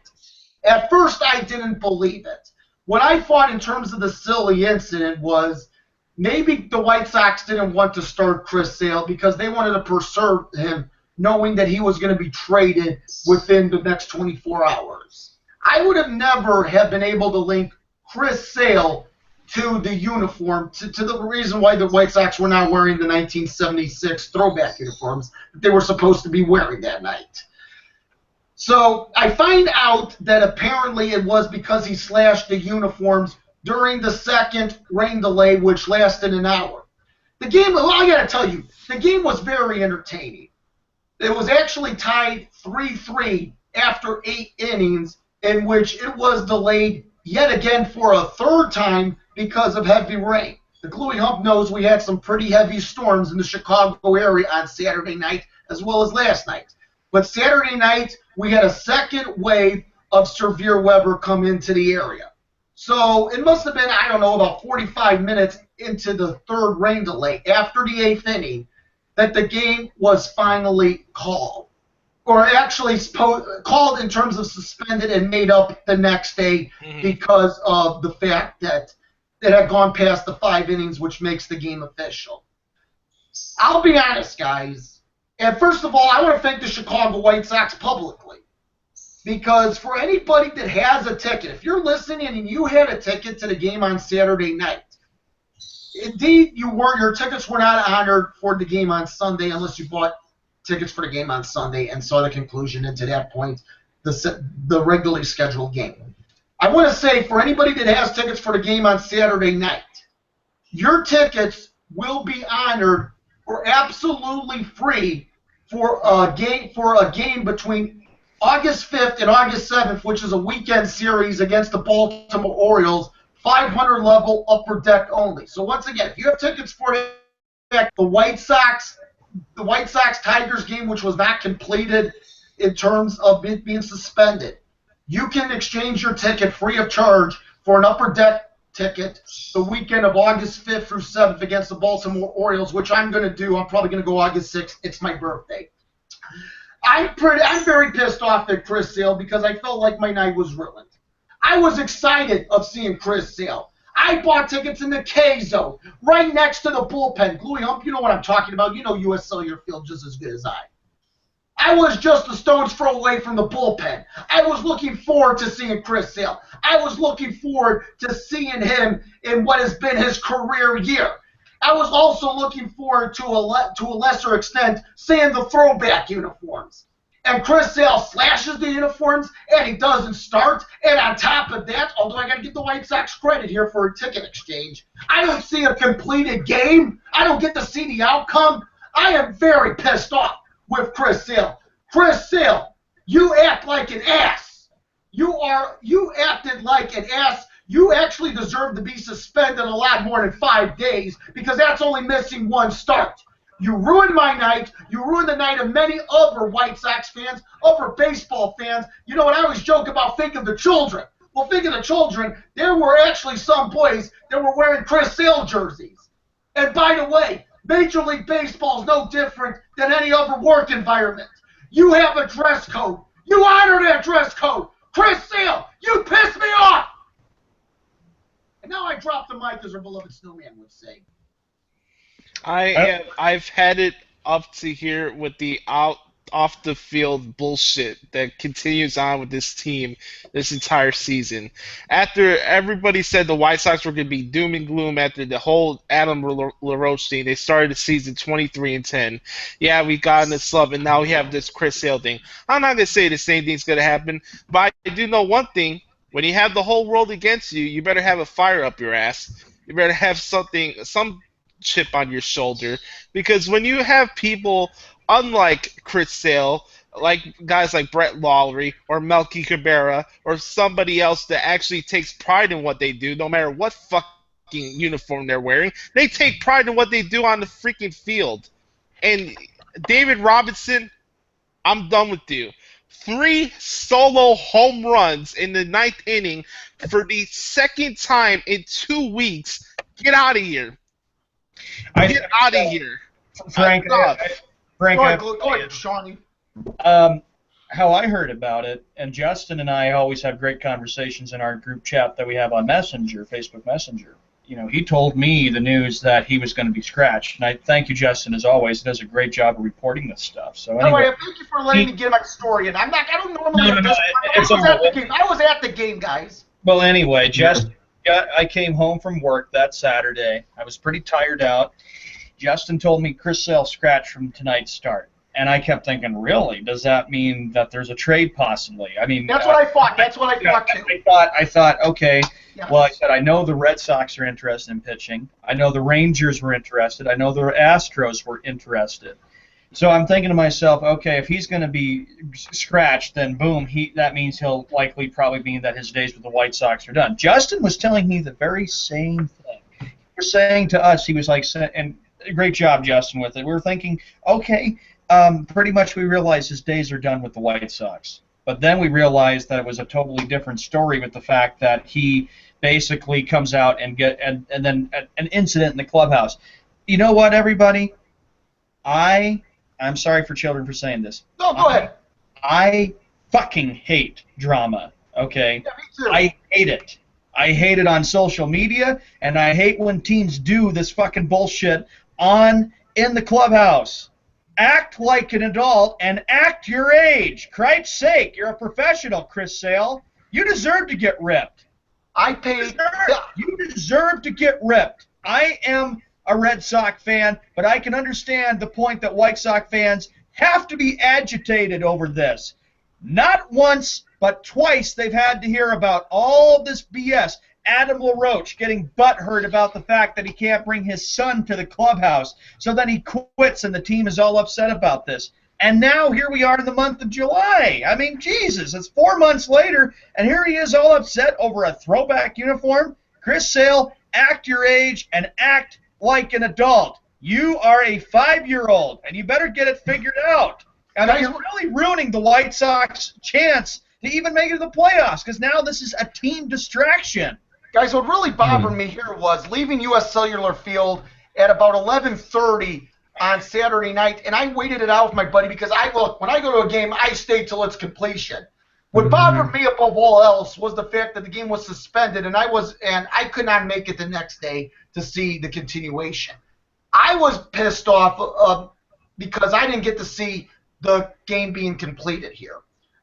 At first, I didn't believe it. What I thought in terms of the silly incident was maybe the White Sox didn't want to start Chris Sale because they wanted to preserve him, knowing that he was going to be traded within the next 24 hours. I would have never have been able to link Chris Sale to the uniform, to the reason why the White Sox were not wearing the 1976 throwback uniforms that they were supposed to be wearing that night. So I find out that apparently it was because he slashed the uniforms during the second rain delay, which lasted an hour. The game, well, I got to tell you, the game was very entertaining. It was actually tied 3-3 after 8 innings, in which it was delayed yet again for a third time because of heavy rain. The Gluey Hump knows we had some pretty heavy storms in the Chicago area on Saturday night as well as last night. But Saturday night, we had a second wave of severe weather come into the area. So it must have been, I don't know, about 45 minutes into the third rain delay after the 8th inning that the game was finally called. Or actually called in terms of suspended and made up the next day because of the fact that it had gone past the 5 innings, which makes the game official. I'll be honest, guys. And first of all, I want to thank the Chicago White Sox publicly. Because for anybody that has a ticket, if you're listening and you had a ticket to the game on Saturday night, indeed your tickets were not honored for the game on Sunday unless you bought tickets for the game on Sunday and saw the conclusion, and to that point, the regularly scheduled game. I want to say for anybody that has tickets for the game on Saturday night, your tickets will be honored for absolutely free for a game between August 5th and August 7th, which is a weekend series against the Baltimore Orioles, 500 level upper deck only. So once again, if you have tickets for the White Sox-Tigers game, which was not completed in terms of it being suspended, you can exchange your ticket free of charge for an upper deck ticket the weekend of August 5th through 7th against the Baltimore Orioles, which I'm going to do. I'm probably going to go August 6th. It's my birthday. I'm very pissed off at Chris Sale because I felt like my night was ruined. I was excited of seeing Chris Sale. I bought tickets in the K-Zone, right next to the bullpen. Gluey Hump, you know what I'm talking about. You know U.S. Cellular Field just as good as I. I was just a stone's throw away from the bullpen. I was looking forward to seeing Chris Sale. I was looking forward to seeing him in what has been his career year. I was also looking forward to a lesser extent seeing the throwback uniforms. And Chris Sale slashes the uniforms, and he doesn't start. And on top of that, although I got to give the White Sox credit here for a ticket exchange, I don't see a completed game. I don't get to see the outcome. I am very pissed off with Chris Sale. Chris Sale, you act like an ass. You acted like an ass. You actually deserve to be suspended a lot more than 5 days because that's only missing 1 start. You ruined my night. You ruined the night of many other White Sox fans, other baseball fans. You know what I always joke about? Think of the children. Well, think of the children. There were actually some boys that were wearing Chris Sale jerseys. And by the way, Major League Baseball is no different than any other work environment. You have a dress code. You honor that dress code. Chris Sale, you pissed me off. And now I drop the mic, as our beloved Snowman would say. I've had it up to here with the off the field bullshit that continues on with this team this entire season. After everybody said the White Sox were going to be doom and gloom after the whole Adam LaRoche thing, they started the season 23-10. Yeah, we got in the slump, and now we have this Chris Sale thing. I'm not going to say the same thing's going to happen, but I do know one thing. When you have the whole world against you, you better have a fire up your ass. You better have some chip on your shoulder, because when you have people unlike Chris Sale, like guys like Brett Lawrie or Melky Cabrera or somebody else that actually takes pride in what they do, no matter what fucking uniform they're wearing, they take pride in what they do on the freaking field. And David Robinson, I'm done with you. 3 solo home runs in the 9th inning for the second time in 2 weeks. Get out of here. Get out of here. Frank, Go ahead, Shawnee. How I heard about it, and Justin and I always have great conversations in our group chat that we have on Messenger, Facebook Messenger. You know, he told me the news that he was going to be scratched, and I thank you, Justin, as always. He does a great job of reporting this stuff. So anyway, thank you for letting me get my story in. I don't normally. I was at the game, guys. Well, anyway, Justin, I came home from work that Saturday. I was pretty tired out. Justin told me Chris Sale scratched from tonight's start. And I kept thinking, really? Does that mean that there's a trade possibly? I mean, that's what I thought. That's what I thought too. I thought, okay. Yeah. Well, I said, I know the Red Sox are interested in pitching. I know the Rangers were interested. I know the Astros were interested. So I'm thinking to myself, okay, if he's going to be scratched, then boom, that means he'll likely probably mean that his days with the White Sox are done. Justin was telling me the very same thing. He was saying to us, he was like, and great job, Justin, with it. We were thinking, okay, pretty much we realized his days are done with the White Sox. But then we realized that it was a totally different story with the fact that he basically comes out and then an incident in the clubhouse. You know what, everybody? I'm sorry for children for saying this. No, go ahead. I fucking hate drama, okay? Yeah, me too. I hate it. I hate it on social media, and I hate when teams do this fucking bullshit in the clubhouse. Act like an adult and act your age. Christ's sake, you're a professional, Chris Sale. You deserve to get ripped. You deserve to get ripped. I am a Red Sox fan, but I can understand the point that White Sox fans have to be agitated over this. Not once, but twice they've had to hear about all this BS. Adam LaRoche getting butthurt about the fact that he can't bring his son to the clubhouse, so then he quits and the team is all upset about this. And now here we are in the month of July. I mean, Jesus, it's 4 months later, and here he is all upset over a throwback uniform. Chris Sale, act your age and act like an adult. You are a 5-year-old, and you better get it figured out. I mean, you're really ruining the White Sox chance to even make it to the playoffs, because now this is a team distraction. Guys, what really bothered me here was leaving U.S. Cellular Field at about 11:30 on Saturday night, and I waited it out with my buddy because when I go to a game, I stay till its completion. What bothered me above all else was the fact that the game was suspended, and I could not make it the next day to see the continuation. I was pissed off because I didn't get to see the game being completed here.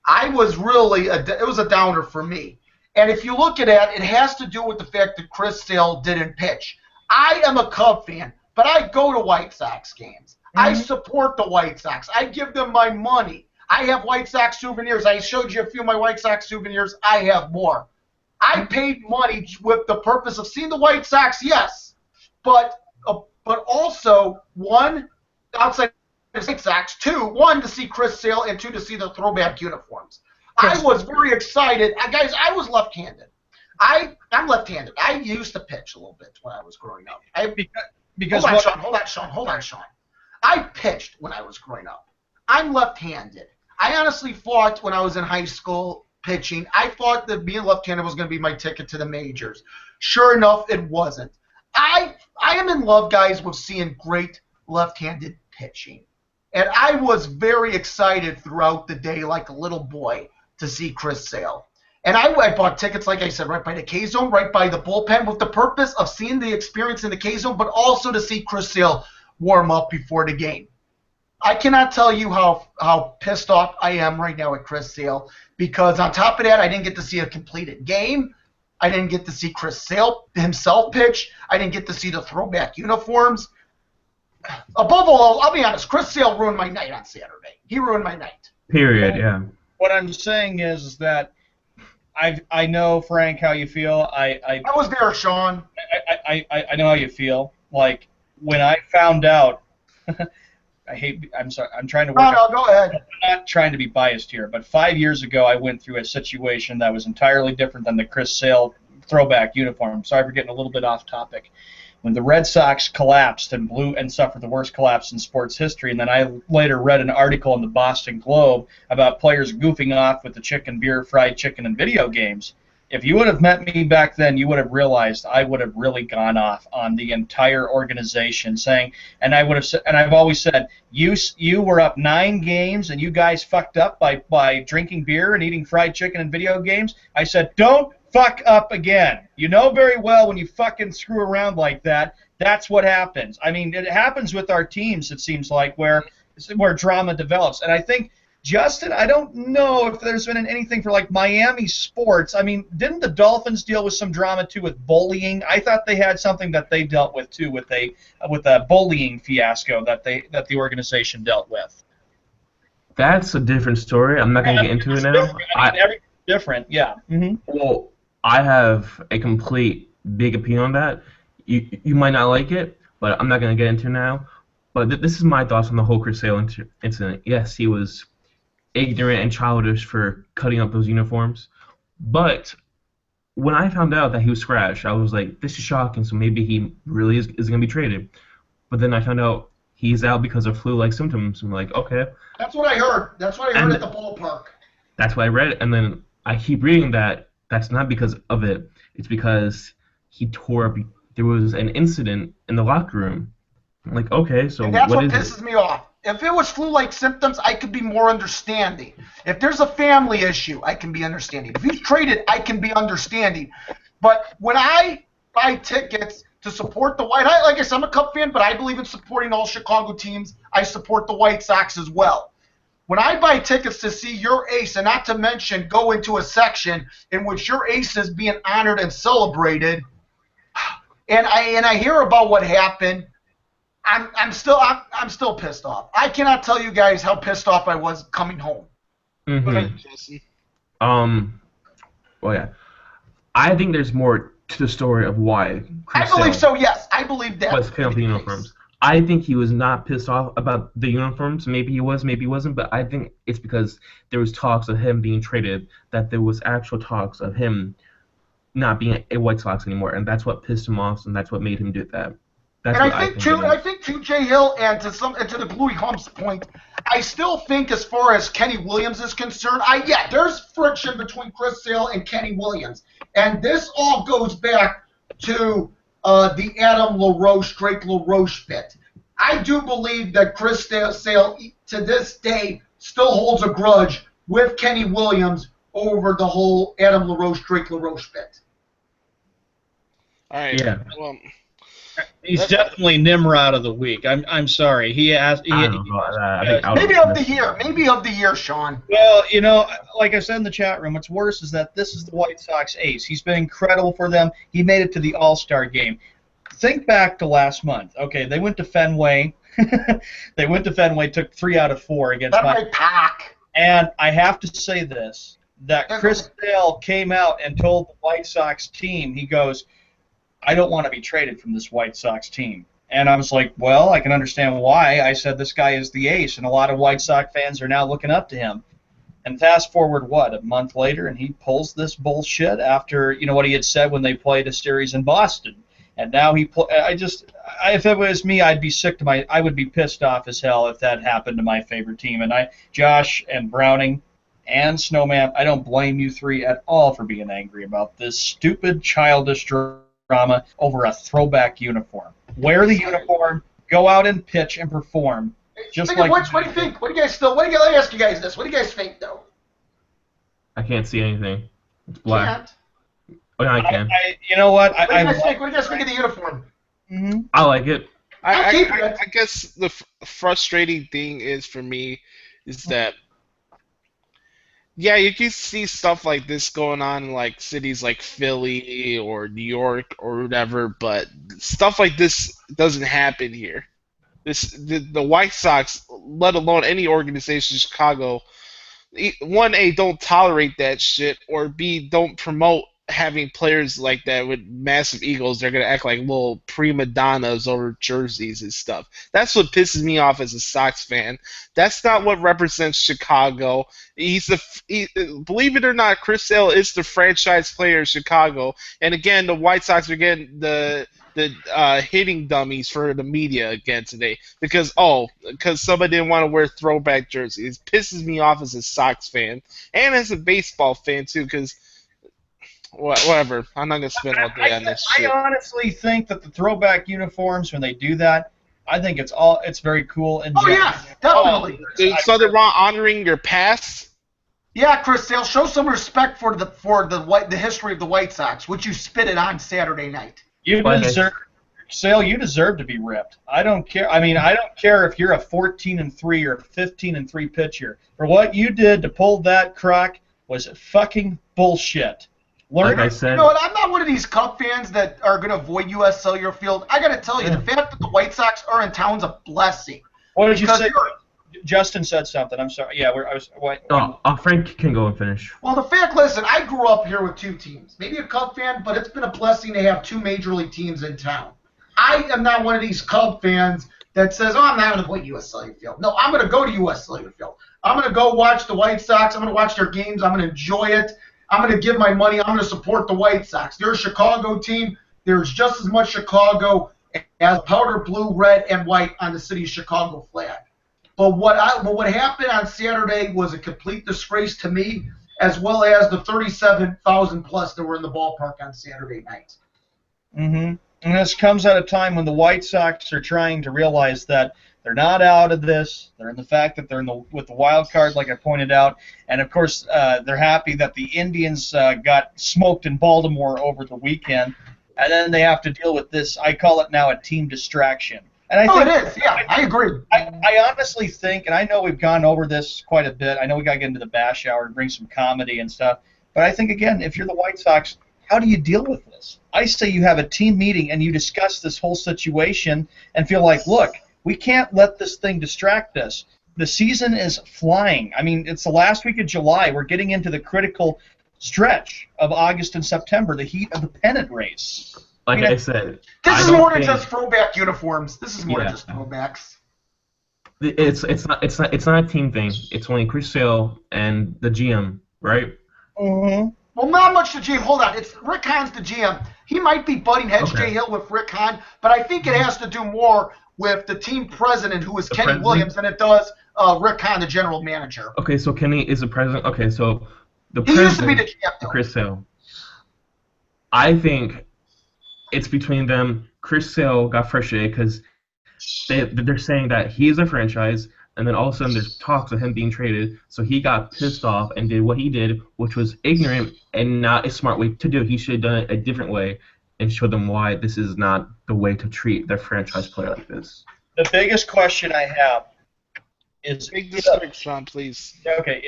It was a downer for me. And if you look at it has to do with the fact that Chris Sale didn't pitch. I am a Cub fan, but I go to White Sox games. I support the White Sox. I give them my money. I have White Sox souvenirs. I showed you a few of my White Sox souvenirs. I have more. I paid money with the purpose of seeing the White Sox, yes, but also, one, outside of the White Sox, two, one, to see Chris Sale, and two, to see the throwback uniforms. I was very excited. Guys, I was left-handed. I'm left-handed. I used to pitch a little bit when I was growing up. Hold on, Sean. I pitched when I was growing up. I'm left-handed. I honestly thought when I was in high school pitching, I thought that being left-handed was going to be my ticket to the majors. Sure enough, it wasn't. I am in love, guys, with seeing great left-handed pitching. And I was very excited throughout the day like a little boy to see Chris Sale. And I bought tickets, like I said, right by the K-Zone, right by the bullpen, with the purpose of seeing the experience in the K-Zone, but also to see Chris Sale warm up before the game. I cannot tell you how pissed off I am right now at Chris Sale, because on top of that, I didn't get to see a completed game. I didn't get to see Chris Sale himself pitch. I didn't get to see the throwback uniforms. Above all, I'll be honest, Chris Sale ruined my night on Saturday. He ruined my night. Period, yeah. What I'm saying is that I know, Frank, how you feel. I was there, Sean. I know how you feel. Like, when I found out, I'm sorry, I'm trying to work No, go ahead. I'm not trying to be biased here, but 5 years ago I went through a situation that was entirely different than the Chris Sale throwback uniform. Sorry for getting a little bit off topic. When the Red Sox collapsed and suffered the worst collapse in sports history, and then I later read an article in the Boston Globe about players goofing off with the chicken, beer, fried chicken, and video games. If you would have met me back then, you would have realized I would have really gone off on the entire organization, saying, and I've always said, you were up 9 games and you guys fucked up by drinking beer and eating fried chicken and video games. I said, don't fuck up again. You know very well when you fucking screw around like that, that's what happens. I mean, it happens with our teams, it seems like, where drama develops. And I think, Justin, I don't know if there's been anything for, like, Miami sports. I mean, didn't the Dolphins deal with some drama, too, with bullying? I thought they had something that they dealt with, too, with a bullying fiasco that the organization dealt with. That's a different story. I'm not going to get into it now. Everything's different, yeah. Mm-hmm. Well, I have a complete big opinion on that. You might not like it, but I'm not going to get into it now. But this is my thoughts on the whole Chris Sale incident. Yes, he was ignorant and childish for cutting up those uniforms. But when I found out that he was scratched, I was like, this is shocking, so maybe he really is going to be traded. But then I found out he's out because of flu-like symptoms. I'm like, okay. That's what I heard. That's what I heard at the ballpark. That's what I read, and then I keep reading that that's not because of it. It's because he tore up. There was an incident in the locker room. I'm like, okay, so and that's what is pisses it? me off. If it was flu-like symptoms, I could be more understanding. If there's a family issue, I can be understanding. If he's traded, I can be understanding. But when I buy tickets to support the White, like I said, I'm a Cub fan, but I believe in supporting all Chicago teams. I support the White Sox as well. When I buy tickets to see your ace, and not to mention go into a section in which your ace is being honored and celebrated, and I hear about what happened, I'm still pissed off. I cannot tell you guys how pissed off I was coming home. Mm-hmm. Well, yeah. I think there's more to the story of why Chris I believe Sale so. Yes, I believe that. was picking up the uniforms. I think he was not pissed off about the uniforms. Maybe he was, maybe he wasn't. But I think it's because there was talks of him being traded, that there was actual talks of him not being a White Sox anymore, and that's what pissed him off, and that's what made him do that. That's and what I think too, Jay Hill, and to the Bluey Hump's point, I still think as far as Kenny Williams is concerned, there's friction between Chris Sale and Kenny Williams, and this all goes back to the Adam LaRoche, Drake LaRoche bit. I do believe that Chris Sale, to this day, still holds a grudge with Kenny Williams over the whole Adam LaRoche, Drake LaRoche bit. All right. Yeah. Well, He's definitely Nimrod of the week. I'm sorry. I don't know about that. I think Maybe of the year, Sean. Well, like I said in the chat room, what's worse is that this is the White Sox ace. He's been incredible for them. He made it to the All-Star game. Think back to last month. Okay, they went to Fenway. Took 3 out of 4 against Fenway Park. And I have to say this, that Chris Sale came out and told the White Sox team, he goes, I don't want to be traded from this White Sox team. And I was like, well, I can understand why. I said this guy is the ace, and a lot of White Sox fans are now looking up to him. And fast forward, a month later, and he pulls this bullshit after, what he had said when they played a series in Boston. And now if it was me, I'd be I would be pissed off as hell if that happened to my favorite team. And Josh and Browning and Snowman, I don't blame you three at all for being angry about this stupid, childish drama over a throwback uniform. Wear the uniform, go out and pitch and perform. What do you think? Let me ask you guys this. What do you guys think, though? I can't see anything. It's black. Oh, yeah, I can. You know what? What do you guys think? What do you guys think of the uniform? Mm-hmm. I like it. I guess the frustrating thing is for me is that you can see stuff like this going on in like cities like Philly or New York or whatever, but stuff like this doesn't happen here. The White Sox, let alone any organization in Chicago, one, A, don't tolerate that shit, or B, don't promote having players like that with massive egos. They're going to act like little prima donnas over jerseys and stuff. That's what pisses me off as a Sox fan. That's not what represents Chicago. Believe it or not, Chris Sale is the franchise player in Chicago. And again, the White Sox are getting the hitting dummies for the media again today because somebody didn't want to wear throwback jerseys. It pisses me off as a Sox fan and as a baseball fan too, because whatever. I'm not gonna spend all day on this shit. I honestly think that the throwback uniforms, when they do that, I think it's very cool and. Oh yeah, definitely. There's nothing wrong honoring your past. Yeah, Chris Sale, show some respect for the history of the White Sox, which you spit it on Saturday night. You deserve to be ripped. I don't care. I mean, I don't care if you're a 14-3 or 15-3 pitcher. For what you did to pull that crock was fucking bullshit. Like I said, you know what? I'm not one of these Cub fans that are going to avoid U.S. Cellular Field. I got to tell you, the fact that the White Sox are in town's a blessing. What did you say? Justin said something. I'm sorry. Yeah, Frank can go and finish. Well, listen, I grew up here with 2 teams. Maybe a Cub fan, but it's been a blessing to have 2 major league teams in town. I am not one of these Cub fans that says, oh, I'm not going to play U.S. Cellular Field. No, I'm going to go to U.S. Cellular Field. I'm going to go watch the White Sox. I'm going to watch their games. I'm going to enjoy it. I'm going to give my money. I'm going to support the White Sox. They're a Chicago team. There's just as much Chicago as powder blue, red, and white on the city of Chicago flag. But what happened on Saturday was a complete disgrace to me, as well as the 37,000 plus that were in the ballpark on Saturday night. Mm-hmm. And this comes at a time when the White Sox are trying to realize that they're not out of this. They're in the fact that they're with the wild card, like I pointed out. And, of course, they're happy that the Indians got smoked in Baltimore over the weekend. And then they have to deal with this. I call it now a team distraction. And I think, it is. Yeah, I agree. I honestly think, and I know we've gone over this quite a bit. I know we got to get into the bash hour and bring some comedy and stuff. But I think, again, if you're the White Sox, how do you deal with this? I say you have a team meeting and you discuss this whole situation and feel like, look, we can't let this thing distract us. The season is flying. I mean, it's the last week of July. We're getting into the critical stretch of August and September, the heat of the pennant race. Like I said, this is more than just throwback uniforms. This is more than just throwbacks. It's not a team thing. It's only Chris Sale and the GM, right? Mm-hmm. Well, not much the GM. Hold on. It's Rick Hahn's the GM. He might be butting heads, Jay Hill, with Rick Hahn, but I think it has to do more with the team president, who is Kenny Williams, than it does Rick Hahn, the general manager. Okay, so Kenny is the president. Okay, so the He president, used to be the GM, though. Chris Sale. I think it's between them. Chris Sale got frustrated because they're saying that he is a franchise, and then all of a sudden there's talks of him being traded, so he got pissed off and did what he did, which was ignorant and not a smart way to do it. He should have done it a different way and show them why this is not the way to treat their franchise player like this. The biggest question I have is Sean, please. Okay,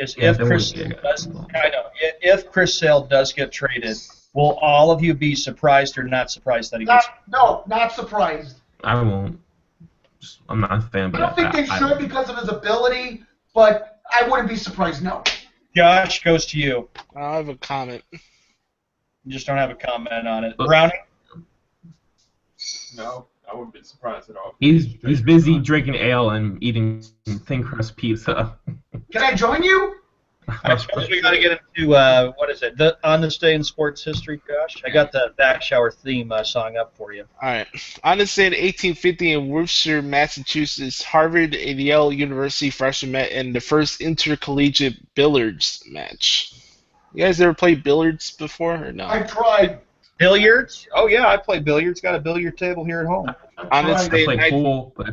if Chris Sale does get traded, will all of you be surprised or not surprised that he gets traded? No, not surprised. I won't. I'm not a fan. I don't think they should because of his ability, but I wouldn't be surprised, no. Josh, goes to you. I have a comment. You just don't have a comment on it. Brownie? No, I wouldn't be surprised at all. He's busy drinking ale and eating thin crust pizza. Can I join you? I suppose we got to get into, what is it, on this day in sports history, Josh? I got the back shower theme song up for you. All right. On this day in 1850 in Worcester, Massachusetts, Harvard and Yale University freshmen met in the first intercollegiate billiards match. You guys ever played billiards before or no? I've tried. Billiards? Oh, yeah, I play billiards. Got a billiard table here at home. On this day, I play pool, but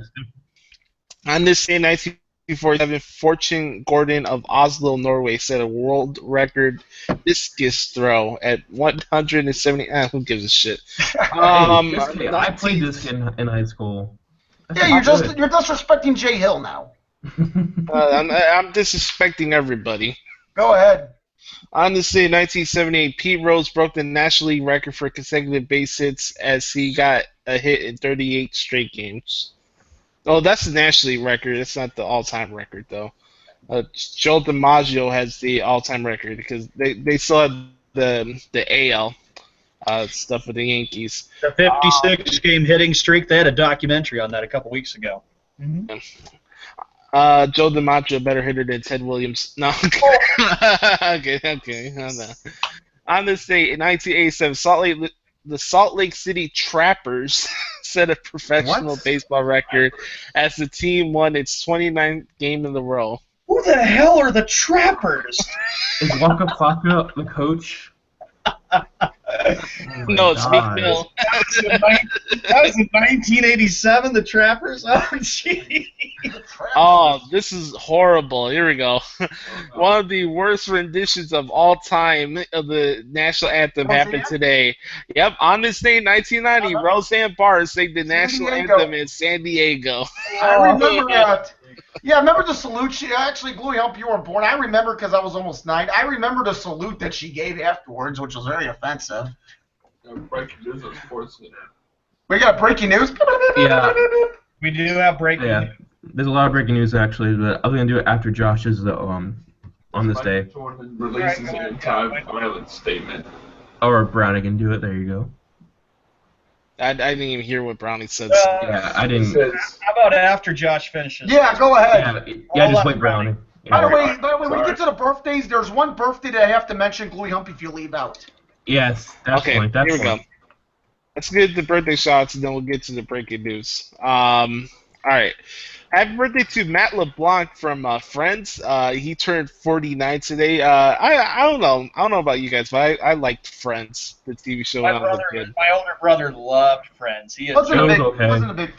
on this day in 1947, Fortune Gordon of Oslo, Norway, set a world record discus throw at 170. Who gives a shit? I played this in high school. Yeah, you're disrespecting Jay Hill now. I'm disrespecting everybody. Go ahead. On this day in 1978, Pete Rose broke the National League record for consecutive base hits as he got a hit in 38 straight games. Oh, that's the National League record. That's not the all-time record, though. Joe DiMaggio has the all-time record because they still have the AL stuff with the Yankees. The 56-game hitting streak, they had a documentary on that a couple weeks ago. Mm-hmm. Joe DiMaggio, a better hitter than Ted Williams. No. Okay. No. On this date, in 1987, the Salt Lake City Trappers set a professional baseball record as the team won its 29th game in a row. Who the hell are the Trappers? Is Waka Flocka the coach? No, it's Meek Mill. That was in 1987, the Trappers? Oh, gee. Oh, this is horrible. Here we go. One of the worst renditions of all time of the national anthem happened today. Yep, on this day in 1990, Roseanne Barr sang the national anthem in San Diego. I remember that. Yeah, I remember the salute. She actually, Bluey, I hope you weren't born. I remember because I was almost 9. I remember the salute that she gave afterwards, which was very offensive. Breaking news on sports. We got breaking news? Yeah. We do have breaking news. There's a lot of breaking news, actually, but I'm going to do it after Josh's on this day. Jordan releases an anti-violence statement. Or Brownie can do it. There you go. I didn't even hear what Brownie said. Yeah, I didn't. How about after Josh finishes? Yeah, go ahead. Yeah, just wait, Brownie. By the way, when you get to the birthdays, there's one birthday that I have to mention, Gluey Hump, if you leave out. Yes, definitely. Okay, here we go. Let's get the birthday shots, and then we'll get to the breaking news. All right. Happy birthday to Matt LeBlanc from Friends. He turned 49 today. I don't know. I don't know about you guys, but I liked Friends, the TV show when I was a kid. My older brother loved Friends. He Wasn't a big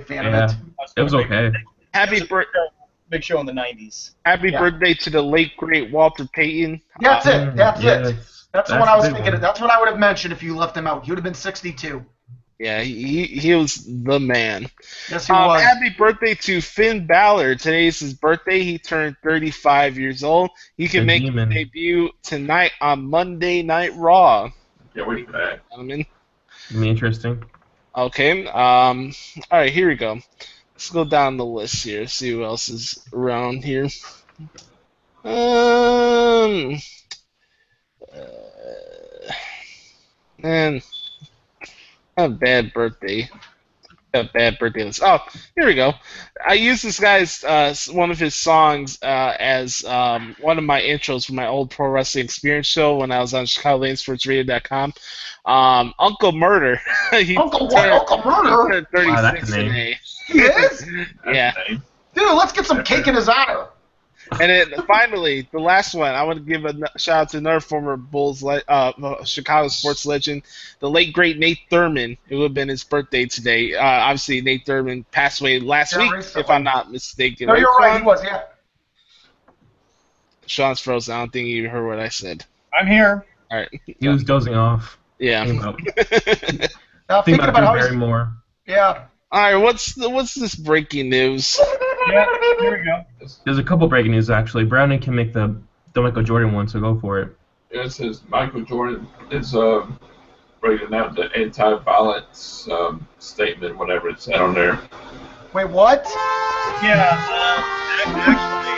fan of it. It was okay. Happy birthday. Big show in the 90s. Happy birthday to the late great Walter Payton. That's it. That's it. That's the one I was thinking of. One. That's what I would have mentioned if you left him out. He would have been 62. Yeah, he was the man. Yes, he was. Happy birthday to Finn Balor. Today is his birthday. He turned 35 years old. He can make his debut tonight on Monday Night Raw. Yeah, wait for that. Be interesting. Okay. All right, here we go. Let's go down the list here. See who else is around here. Man, a bad birthday. A bad birthday list. Oh, here we go. I used this guy's one of his songs as one of my intros for my old pro wrestling experience show when I was on ChicagoLaneSportsRadio.com. Uncle Murder. Uncle Murder? 36 today. He is? Yeah. Dude, let's get some cake in his honor. And then finally, the last one, I want to give a shout out to another former Bulls, Chicago sports legend, the late great Nate Thurman. It would have been his birthday today. Obviously, Nate Thurman passed away last week, if I'm not mistaken. No, you're right. He was, yeah. Sean's frozen. I don't think you heard what I said. I'm here. All right. He was dozing off. Yeah. Thinking about how he's... more. Yeah. All right. What's this breaking news? Yeah, here we go. There's a couple breaking news actually. Browning can make the Michael Jordan one, so go for it. It says Michael Jordan is breaking out the anti-violence statement, whatever it said on there. Wait, what? Yeah, actually,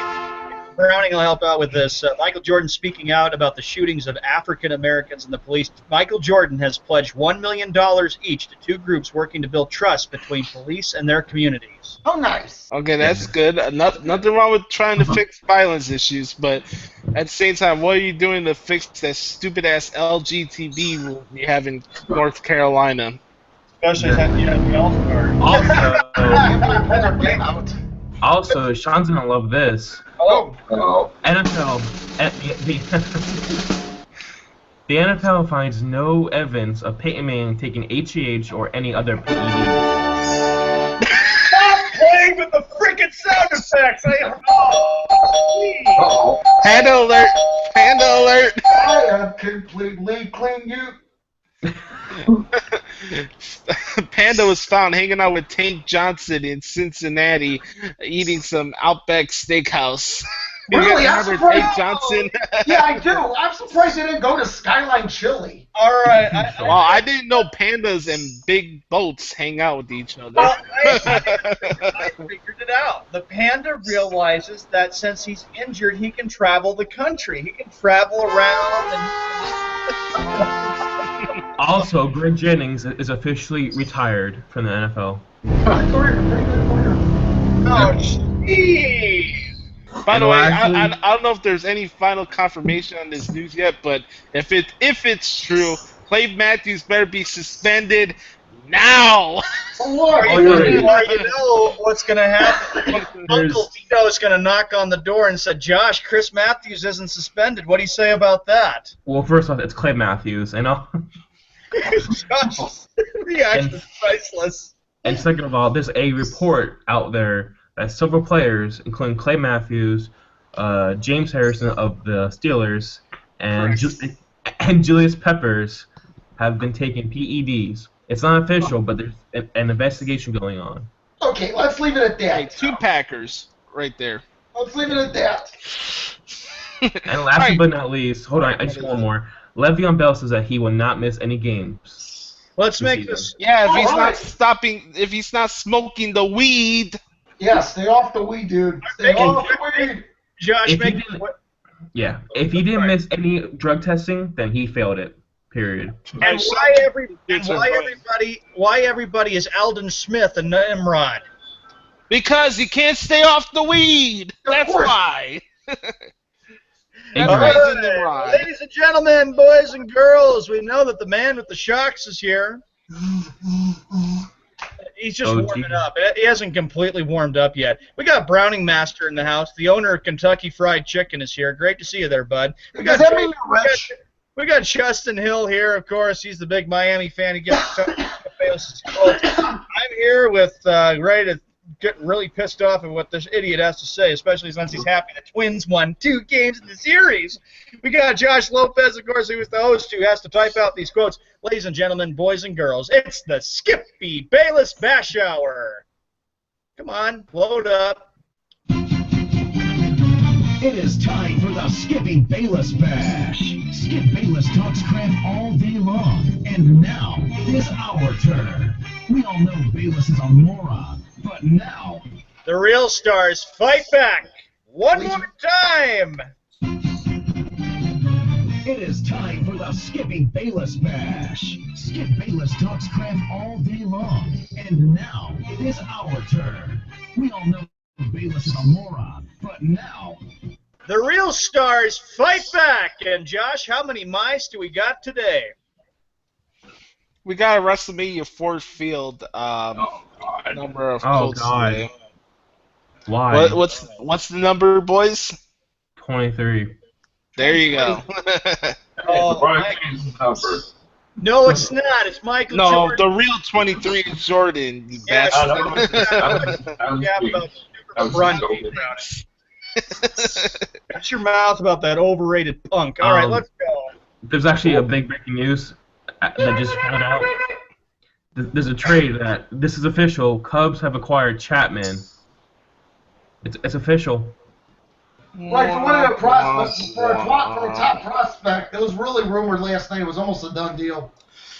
Browning will help out with this. Michael Jordan speaking out about the shootings of African Americans and the police. Michael Jordan has pledged $1 million each to two groups working to build trust between police and their communities. Oh, nice. Okay, that's good. Nothing wrong with trying to fix violence issues, but at the same time, what are you doing to fix that stupid-ass LGTB rule you have in North Carolina? Especially at the All-Star. Also, Sean's gonna love this. Oh. NFL. The NFL finds no evidence of Peyton Manning taking HGH or any other PED. Stop playing with the freaking sound effects! Panda alert! Panda alert! I have completely cleaned you. Panda was found hanging out with Tank Johnson in Cincinnati, eating some Outback Steakhouse. Really? You I'm remember surprised. Tank Johnson? Yeah, I do. I'm surprised they didn't go to Skyline Chili. All right. I didn't know pandas and big boats hang out with each other. Well, I figured it out. The panda realizes that since he's injured, he can travel the country. He can travel around and. Also, Greg Jennings is officially retired from the NFL. Oh, jeez. By the way, I don't know if there's any final confirmation on this news yet, but if it's true, Clay Matthews better be suspended now. Or you know what's going to happen. Uncle Vito's going to knock on the door and say, Josh, Chris Matthews isn't suspended. What do you say about that? Well, first off, it's Clay Matthews, and Josh's reaction is priceless. And second of all, there's a report out there that several players, including Clay Matthews, James Harrison of the Steelers, and Julius Peppers have been taking PEDs. It's not official, but there's an investigation going on. Okay, let's leave it at that. Hey, two Packers right there. Let's leave it at that. And last but not least, hold on, I just want one more. Le'Veon Bell says that he will not miss any games. Let's make this. Yeah, if he's not smoking the weed. Yeah, stay off the weed, dude. Stay off the weed. Josh, if he didn't miss any drug testing, then he failed it. Period. And why everybody is Alden Smith and Nimrod? Because you can't stay off the weed. That's course. why. Thank That's you. why he's in Nimrod. Ladies and gentlemen, boys and girls, we know that the man with the shocks is here. He's just warming up. He hasn't completely warmed up yet. We got Browning Master in the house. The owner of Kentucky Fried Chicken is here. Great to see you there, bud. Does that mean you're rich? We got Justin Hill here, of course. He's the big Miami fan. He gets I'm here with ready to get really pissed off at what this idiot has to say, especially since he's happy the Twins won 2 games in the series. We got Josh Lopez, of course, who is the host, who has to type out these quotes. Ladies and gentlemen, boys and girls, it's the Skippy Bayless Bash Hour. Come on, load up. It is time for the Skippy Bayless Bash. Skip Bayless talks crap all day long, and now it is our turn. We all know Bayless is a moron, but now the real stars fight back. One more time. it is time for the Skippy Bayless Bash. Skip Bayless talks crap all day long, and now it is our turn. We all know Bayless is a moron, but now the real stars fight back. And Josh, how many mice do we got today? We got a WrestleMania 4 field number of quotes today. Why? What's the number, boys? 23. There you go. No, it's not. It's Michael No, Jordan. the real 23 is Jordan. You Yeah, bastard. Shut your mouth about that overrated punk. All right, let's go. There's actually a big breaking news that just found out. There's a trade that this is official. Cubs have acquired Chapman. It's official. Right, for one of the prospects, for a top prospect, it was really rumored last night. It was almost a done deal.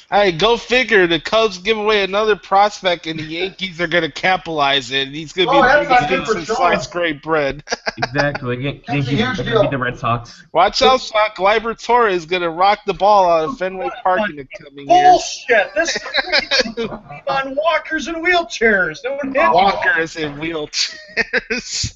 Hey, go figure. The Cubs give away another prospect, and the Yankees are going to capitalize it. He's going to be the biggest thing since sliced great bread. Exactly. Yankees are going to beat the Red Sox. Watch out, Sock. Gleyber Torres is going to rock the ball out of Fenway Park in the coming Bullshit! This is on walkers and wheelchairs. Don't hit walkers and wheelchairs.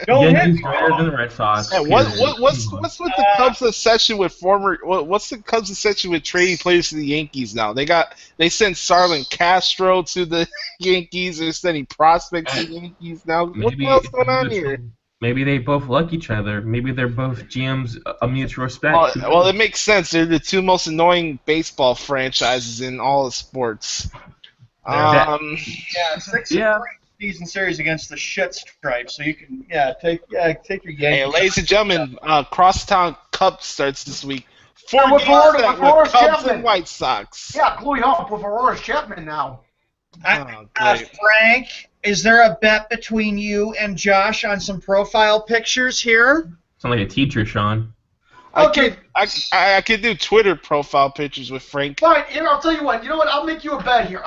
Yankees better than the Red Sox. Yeah, what's with the Cubs' obsession with what's the Cubs' obsession with trading players to the Yankees now? They sent Starlin Castro to the Yankees. They're sending prospects to the Yankees now. What the hell's going on here? Maybe they both like each other. Maybe they're both GMs of mutual respect. Well, it makes sense. They're the two most annoying baseball franchises in all of sports. Season series against the shit stripes, so you can take your Yankees. Hey, ladies and gentlemen, Crosstown Cup starts this week. With Cubs and White Sox. Yeah, Chloe Hump with Aurora Chapman now. Frank, is there a bet between you and Josh on some profile pictures here? Sound like a teacher, Sean. I could do Twitter profile pictures with Frank. Fine, and I'll tell you what. You know what? I'll make you a bet here.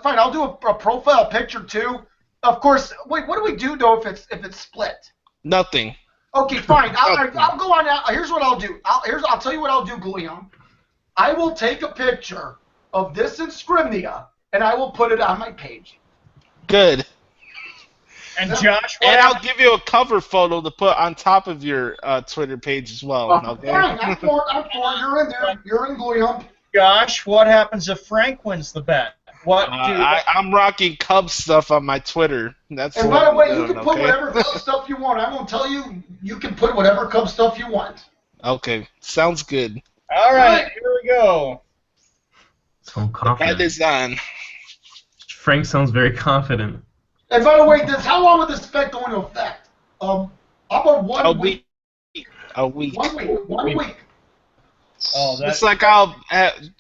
Fine. I'll do a profile picture too. Of course. Wait, what do we do though if it's split? Nothing. Okay, fine. I'll go on now. Here's what I'll do. I'll tell you what I'll do, Guillaume. I will take a picture of this in Scribnia and I will put it on my page. Good. And Josh, I'll give you a cover photo to put on top of your Twitter page as well. Okay? Fine, I'm for it. You're in there. You're in, Guillaume. Josh, what happens if Frank wins the bet? I'm rocking Cubs stuff on my Twitter. And by the way, you can put whatever Cubs stuff you want. I won't tell you. You can put whatever Cubs stuff you want. Okay, sounds good. All right, here we go. So confident. That is on. Frank sounds very confident. And by the way, how long will this effect go into effect? How about 1 week? A week. 1 week. 1 week. Oh, that's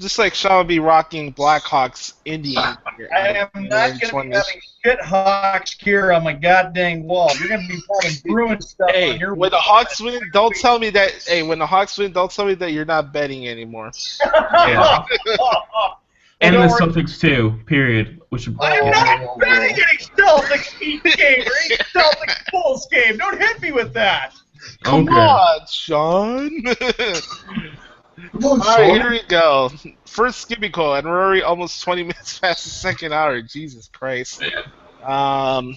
just like Sean will be rocking Blackhawks Indian. I am not going to be having shit Hawks gear on my goddamn wall. You're going to be having Bruin stuff on your wall. When the Hawks win, don't tell me that. Hey, when the Hawks win, don't tell me that you're not betting anymore. Yeah. And the Celtics too. Period. I'm not betting any Celtics Heat game or any Celtics Bulls game. Don't hit me with that. Come on, Sean. All right, here we go. First Skippy call, and we're already almost 20 minutes past the second hour. Jesus Christ. Well,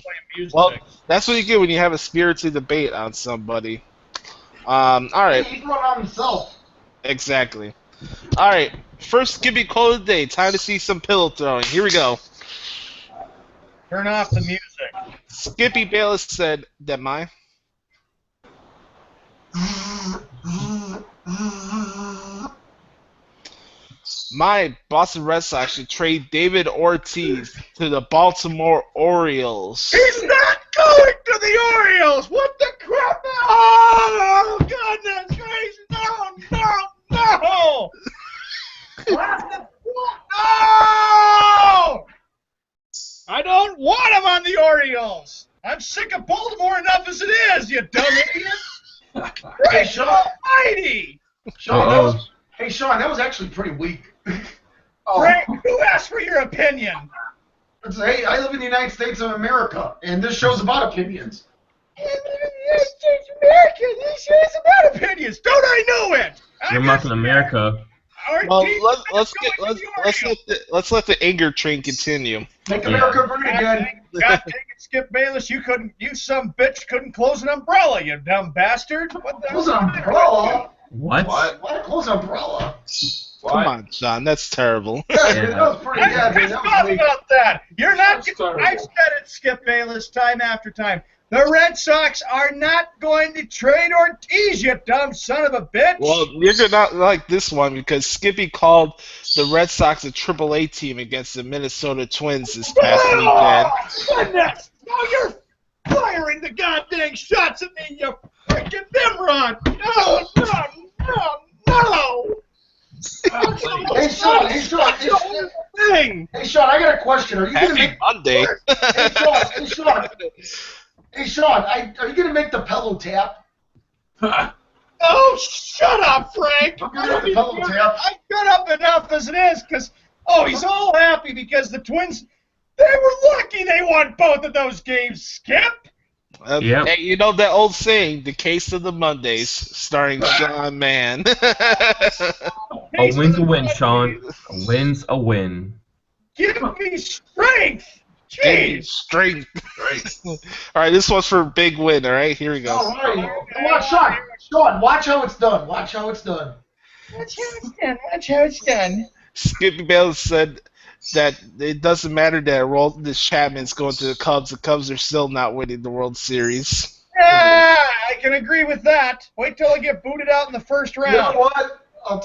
that's what you get when you have a spirited debate on somebody. All right. He brought on himself. Exactly. All right. First Skippy call of the day. Time to see some pillow throwing. Here we go. Turn off the music. Skippy Bayless said that my Boston Red Sox should trade David Ortiz to the Baltimore Orioles. He's not going to the Orioles! What the crap? Oh, goodness gracious! No! No! I don't want him on the Orioles! I'm sick of Baltimore enough as it is, you dumb idiot! Hey, Sean. Almighty! Sean, that was actually pretty weak. Frank, who asked for your opinion? Hey, I live in the United States of America, and this show's about opinions. I live in the United States of America. This show is about opinions. Don't I know it? You're mocking America. Well, let's let the anger train continue. Make America great again. God dang it, Skip Bayless, you some bitch couldn't close an umbrella, you dumb bastard. What the Close an umbrella? What? What? Close an umbrella? Come on, Sean. That's terrible. Yeah, that was pretty I'm good. pissed off about that. You're not. I've said it, Skip Bayless, time after time. The Red Sox are not going to trade Ortiz, you dumb son of a bitch. Well, you're not like this one because Skippy called the Red Sox a AAA team against the Minnesota Twins this past weekend. Goodness! Now you're firing the goddamn shots at me, you freaking Nimrod! No! Hey, Sean, I got a question. Are you going to Happy make Monday. Hey, Sean, are you going to make the pillow tap? Oh, shut up, Frank! I'm going to make the pillow tap. I got up enough as it is, because, he's all happy because the Twins, they were lucky they won both of those games, Skip! Yep. Hey, you know that old saying, the case of the Mondays, starring Sean Mann. A win's a win, Sean. A win's a win. Give me strength! Jeez! Strength. All right, this one's for big win, all right? Here we go. All right. Watch, Sean, watch how it's done. Watch how it's done. Skippy Bayless said that it doesn't matter that this Chapman's going to the Cubs. The Cubs are still not winning the World Series. I can agree with that. Wait till I get booted out in the first round. You know what? I'll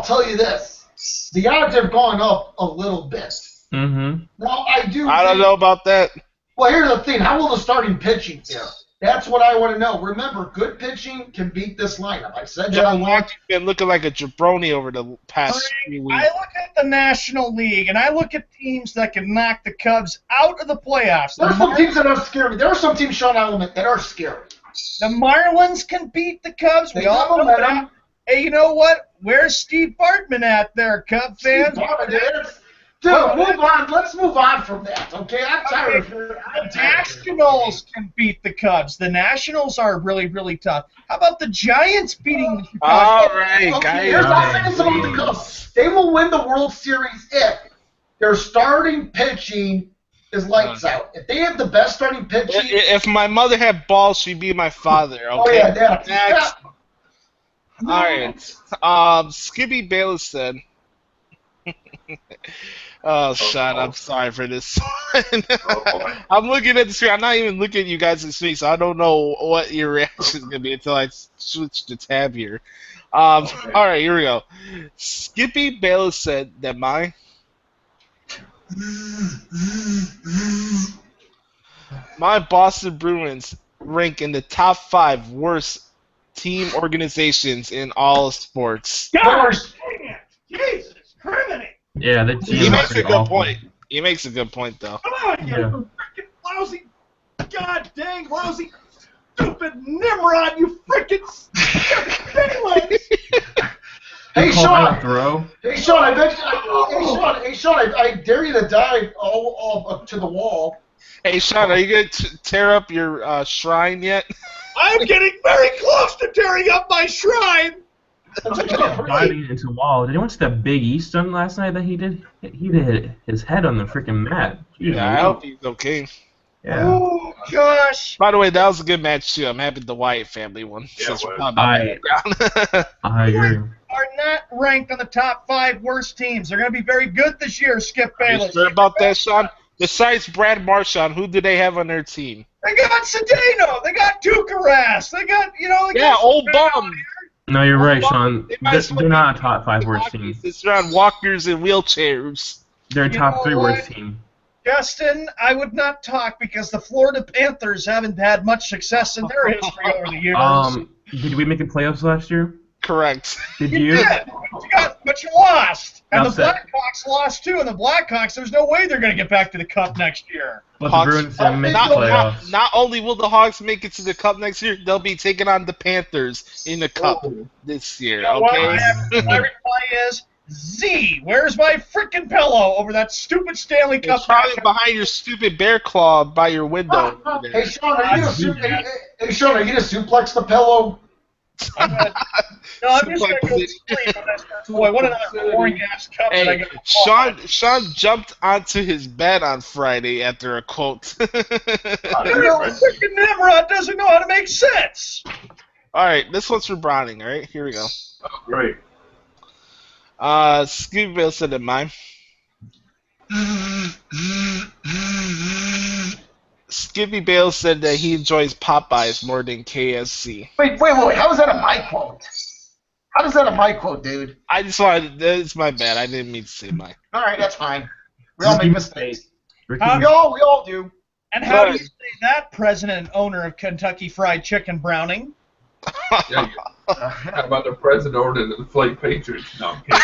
tell you this. The odds have gone up a little bit. Mm-hmm. Now, I don't know about that. Well, here's the thing. How will the starting pitching fare? That's what I want to know. Remember, good pitching can beat this lineup. I said that. John Locke's been looking like a jabroni over the past few weeks. I look at the National League, and I look at teams that can knock the Cubs out of the playoffs. There are some teams that are scary. There are some teams, Sean Element, that are scary. The Marlins can beat the Cubs. We all know that. Hey, you know what? Where's Steve Bartman at there, Cub fans? Dude, move on. Let's move on from that, okay? I'm tired of it. The Nationals can beat the Cubs. The Nationals are really, really tough. How about the Giants beating the Chicago? All right, Okay, guys. here's my thing about the Cubs. They will win the World Series if their starting pitching is lights out. If they have the best starting pitching... If my mother had balls, she'd be my father, okay? Oh, yeah, that. Next. All right. Skippy Bayless said... Oh, Sean, I'm sorry for this one. I'm looking at the screen. I'm not even looking at you guys' screen, so I don't know what your reaction is going to be until I switch the tab here. All right, here we go. Skippy Bayless said that my Boston Bruins rank in the top 5 worst team organizations in all sports. God dang it! Jesus Christ! Yeah, the team He makes a pretty good awful. point. He makes a good point, though. Come on, you freaking lousy, god dang lousy, stupid Nimrod, you freaking Bayless! Hey, Sean. Throw. Hey, Sean, I bet you, hey, Sean, I dare you to dive all up to the wall. Hey, Sean, are you going to tear up your shrine yet? I'm getting very close to tearing up my shrine. Diving into wall. Did anyone see that Big E stunt last night that he did? He did hit his head on the freaking mat. Jeez, Yeah, I hope he's okay. Yeah. Oh gosh. By the way, that was a good match too. I'm happy the Wyatt family won. Yeah, Since we're well, talking about background. I agree. Are not ranked on the top 5 worst teams. They're going to be very good this year, Skip Are you Bayless. sure about that, Sean? Besides Brad Marchand, who do they have on their team? They got Cedeno. They got Ducaras. They got, they Yeah, got old bum. No, you're right, Sean. They might as well They're not a be top 5 worst team. It's around walkers and wheelchairs. They're a You top know 3 what? worst team. Justin, I would not talk because the Florida Panthers haven't had much success in their history over the years. Did we make the playoffs last year? Correct. Did You you? did, but you lost. And the Upset. Blackhawks lost too. And the Blackhawks, there's no way they're going to get back to the Cup next year. But Hawks- the Bruins didn't make the Not, playoffs. not only will the Hawks make it to the Cup next year, they'll be taking on the Panthers in the Cup this year. You know what? Okay. My reply is Z. Where's my freaking pillow over that stupid Stanley Cup? It's probably behind your stupid bear claw by your window. Hey, Sean, are you gonna suplex the pillow? No, I'm just going to go to sleep. Boy, what another boring ass cup that I Hey, got. Sean jumped onto his bed on Friday after a quote. Freaking Nimrod doesn't know how to make sense. All right, this one's for Browning. All right, here we go. Oh, great. Scooby Bill said in mine. Skippy Bale said that he enjoys Popeyes more than KFC. Wait. How is that a my quote? How is that a my quote, dude? I just wanted. It's my bad. I didn't mean to say mine. All right, that's fine. We all make mistakes. Ricky, We all do. And how do you say that, President and owner of Kentucky Fried Chicken Browning? Yeah, how about the president ordered the Flake Patriots? No, I'm kidding.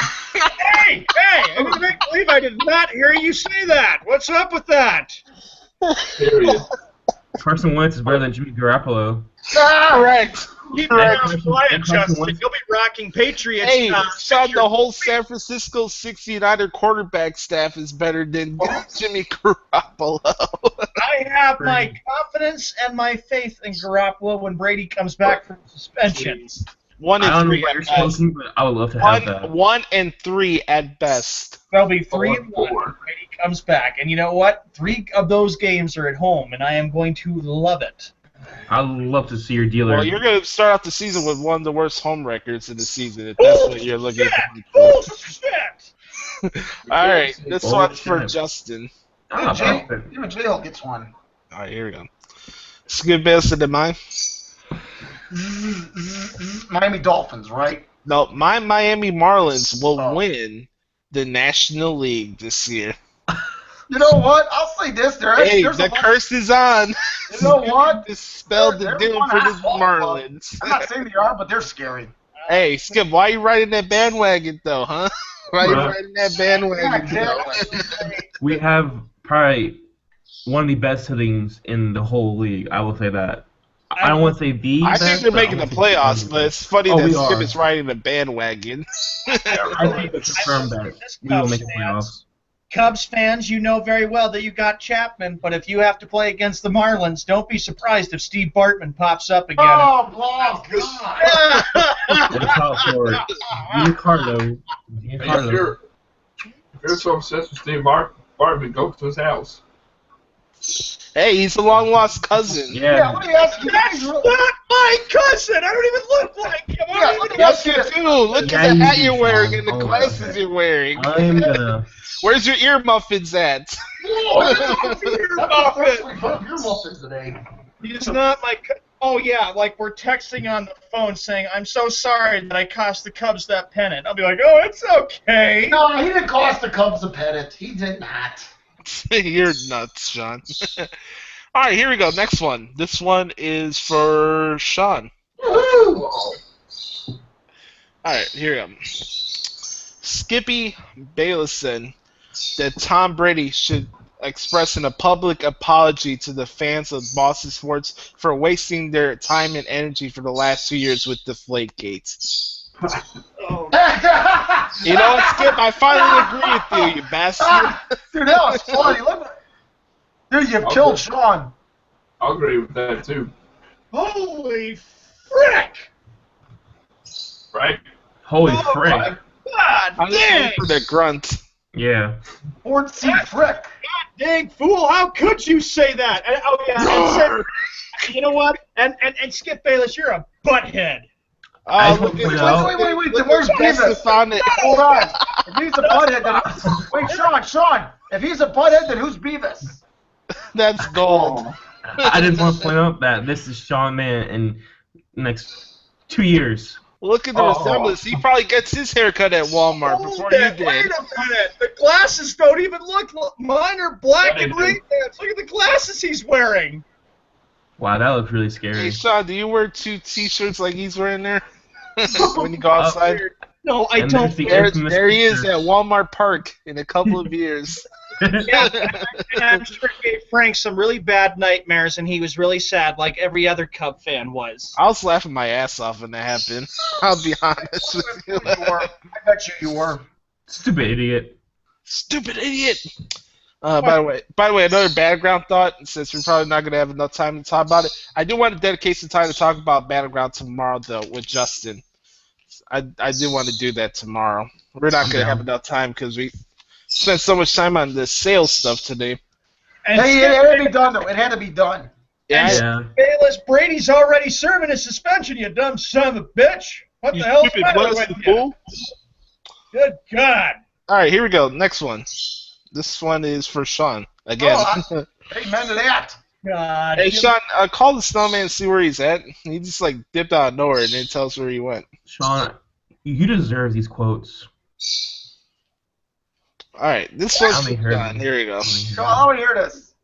Hey! I can't believe I did not hear you say that. What's up with that? Period. Carson Wentz is better than Jimmy Garoppolo. Correct. Keep Correct. that quiet, Carson Justin. Wentz- You'll be rocking Patriots. Hey, Sean, picture. the whole San Francisco 69er quarterback staff is better than Jimmy Garoppolo. I have my confidence and my faith in Garoppolo when Brady comes back from suspension. 1 I and don't know 3 what you're at best. smoking, but I would love to have that. 1 and 3 at best. They'll be 3-1 when 4-4. Brady comes back. And you know what? 3 of those games are at home, and I am going to love it. I'd love to see your dealer. Well, you're going to start off the season with one of the worst home records in the season, if that's what you're looking for. Bullshit! All right, this Bullshit. one's for Justin. Perfect. Even Jail gets one. All right, here we go. Scoot Bill said to mine. Miami Dolphins, right? No, my Miami Marlins will Oh. win the National League this year. You know what? I'll say this. Hey, There's the a curse is on. You know what? Dispel the There's doom one for the asshole. Marlins. I'm not saying they are, but they're scary. Hey, Skip, why you riding that bandwagon though, huh? Why you Bruh. riding that bandwagon Yeah, though? exactly. We have probably one of the best hittings in the whole league. I will say that. I don't want to say the I best. think they're but I making the want to say playoffs, the but best. it's funny Oh, that we Skip are. is riding the bandwagon. I think it's confirmed that we will make the playoffs. Cubs fans, you know very well that you got Chapman, but if you have to play against the Marlins, don't be surprised if Steve Bartman pops up again. Oh, God. Watch out for Giancarlo. Hey, Giancarlo. if you're so obsessed with Steve Bartman, go to his house. Hey, he's a long lost cousin. Yeah, Yeah. let me ask you guys. Not my cousin! I don't even look like him! I don't even Yes, you do. Look Yeah, at the you hat do, you're wearing Sean. and the Oh, glasses you're wearing. I'm gonna. Where's your ear muffins at? Your muffins today. He's not my Oh, yeah, like we're texting on the phone saying, I'm so sorry that I cost the Cubs that pennant. I'll be like, oh, it's okay. No, he didn't cost the Cubs a pennant. He did not. You're nuts, Sean. All right, here we go. Next one. This one is for Sean. Woohoo! All right, here we go. Skippy Bayless said that Tom Brady should express a public apology to the fans of Boston sports for wasting their time and energy for the last 2 years with Deflategate. Oh, You know what, Skip? I finally agree with you, you bastard. Dude, that was funny. Dude, you've killed Sean. I'll agree with that too. holy frick! Right? Holy Oh, frick. my God, I'm just dang! waiting for the grunt. Yeah. Ford C. Frick. Dang fool! How could you say that? And, oh yeah, and said, you know what? And Skip Bayless, you're a butthead. I just Oh, want look to at point out. Wait. look Where's at Best Beavis? found it. Hold on. If he's a butthead, then wait, Sean. If he's a butthead, then who's Beavis? That's gold. Oh. I just want to point out that this is Sean Man in next 2 years. Look at the resemblance. He probably gets his haircut at Walmart before you Wait did. a minute. The glasses don't even look. Mine are black and Ray-Bans. Look at the glasses he's wearing. Wow, that looks really Hey, scary. Sean, do you wear 2 T-shirts like he's wearing there when you go outside? No, I And don't. there's the There, infamous there he is picture. at Walmart Park in a couple of years. Yeah, and I'm sure it gave Frank some really bad nightmares, and he was really sad, like every other Cub fan was. I was laughing my ass off when that happened. I'll be honest with you. I bet you were. Stupid idiot. Stupid idiot. By the way, another battleground thought. Since we're probably not gonna have enough time to talk about it, I do want to dedicate some time to talk about battleground tomorrow, though, with Justin. I do want to do that tomorrow. We're not gonna have enough time because we spent so much time on the sales stuff today. And Hey, it had to be done, though. It had to be done. Yeah. Bayless, Brady's already serving his suspension, you dumb son of a bitch. What You the hell's the stupid matter blessed with you? fool. Good God. All right, here we go. Next one. This one is for Sean again. Oh, amen to that. God. Hey, Sean, call the snowman and see where he's at. He just like dipped out of nowhere and didn't tell us where he went. Sean, you deserve these quotes. All right, this one's Let me for hear Sean. them. Here we go. Sean, I want to hear this.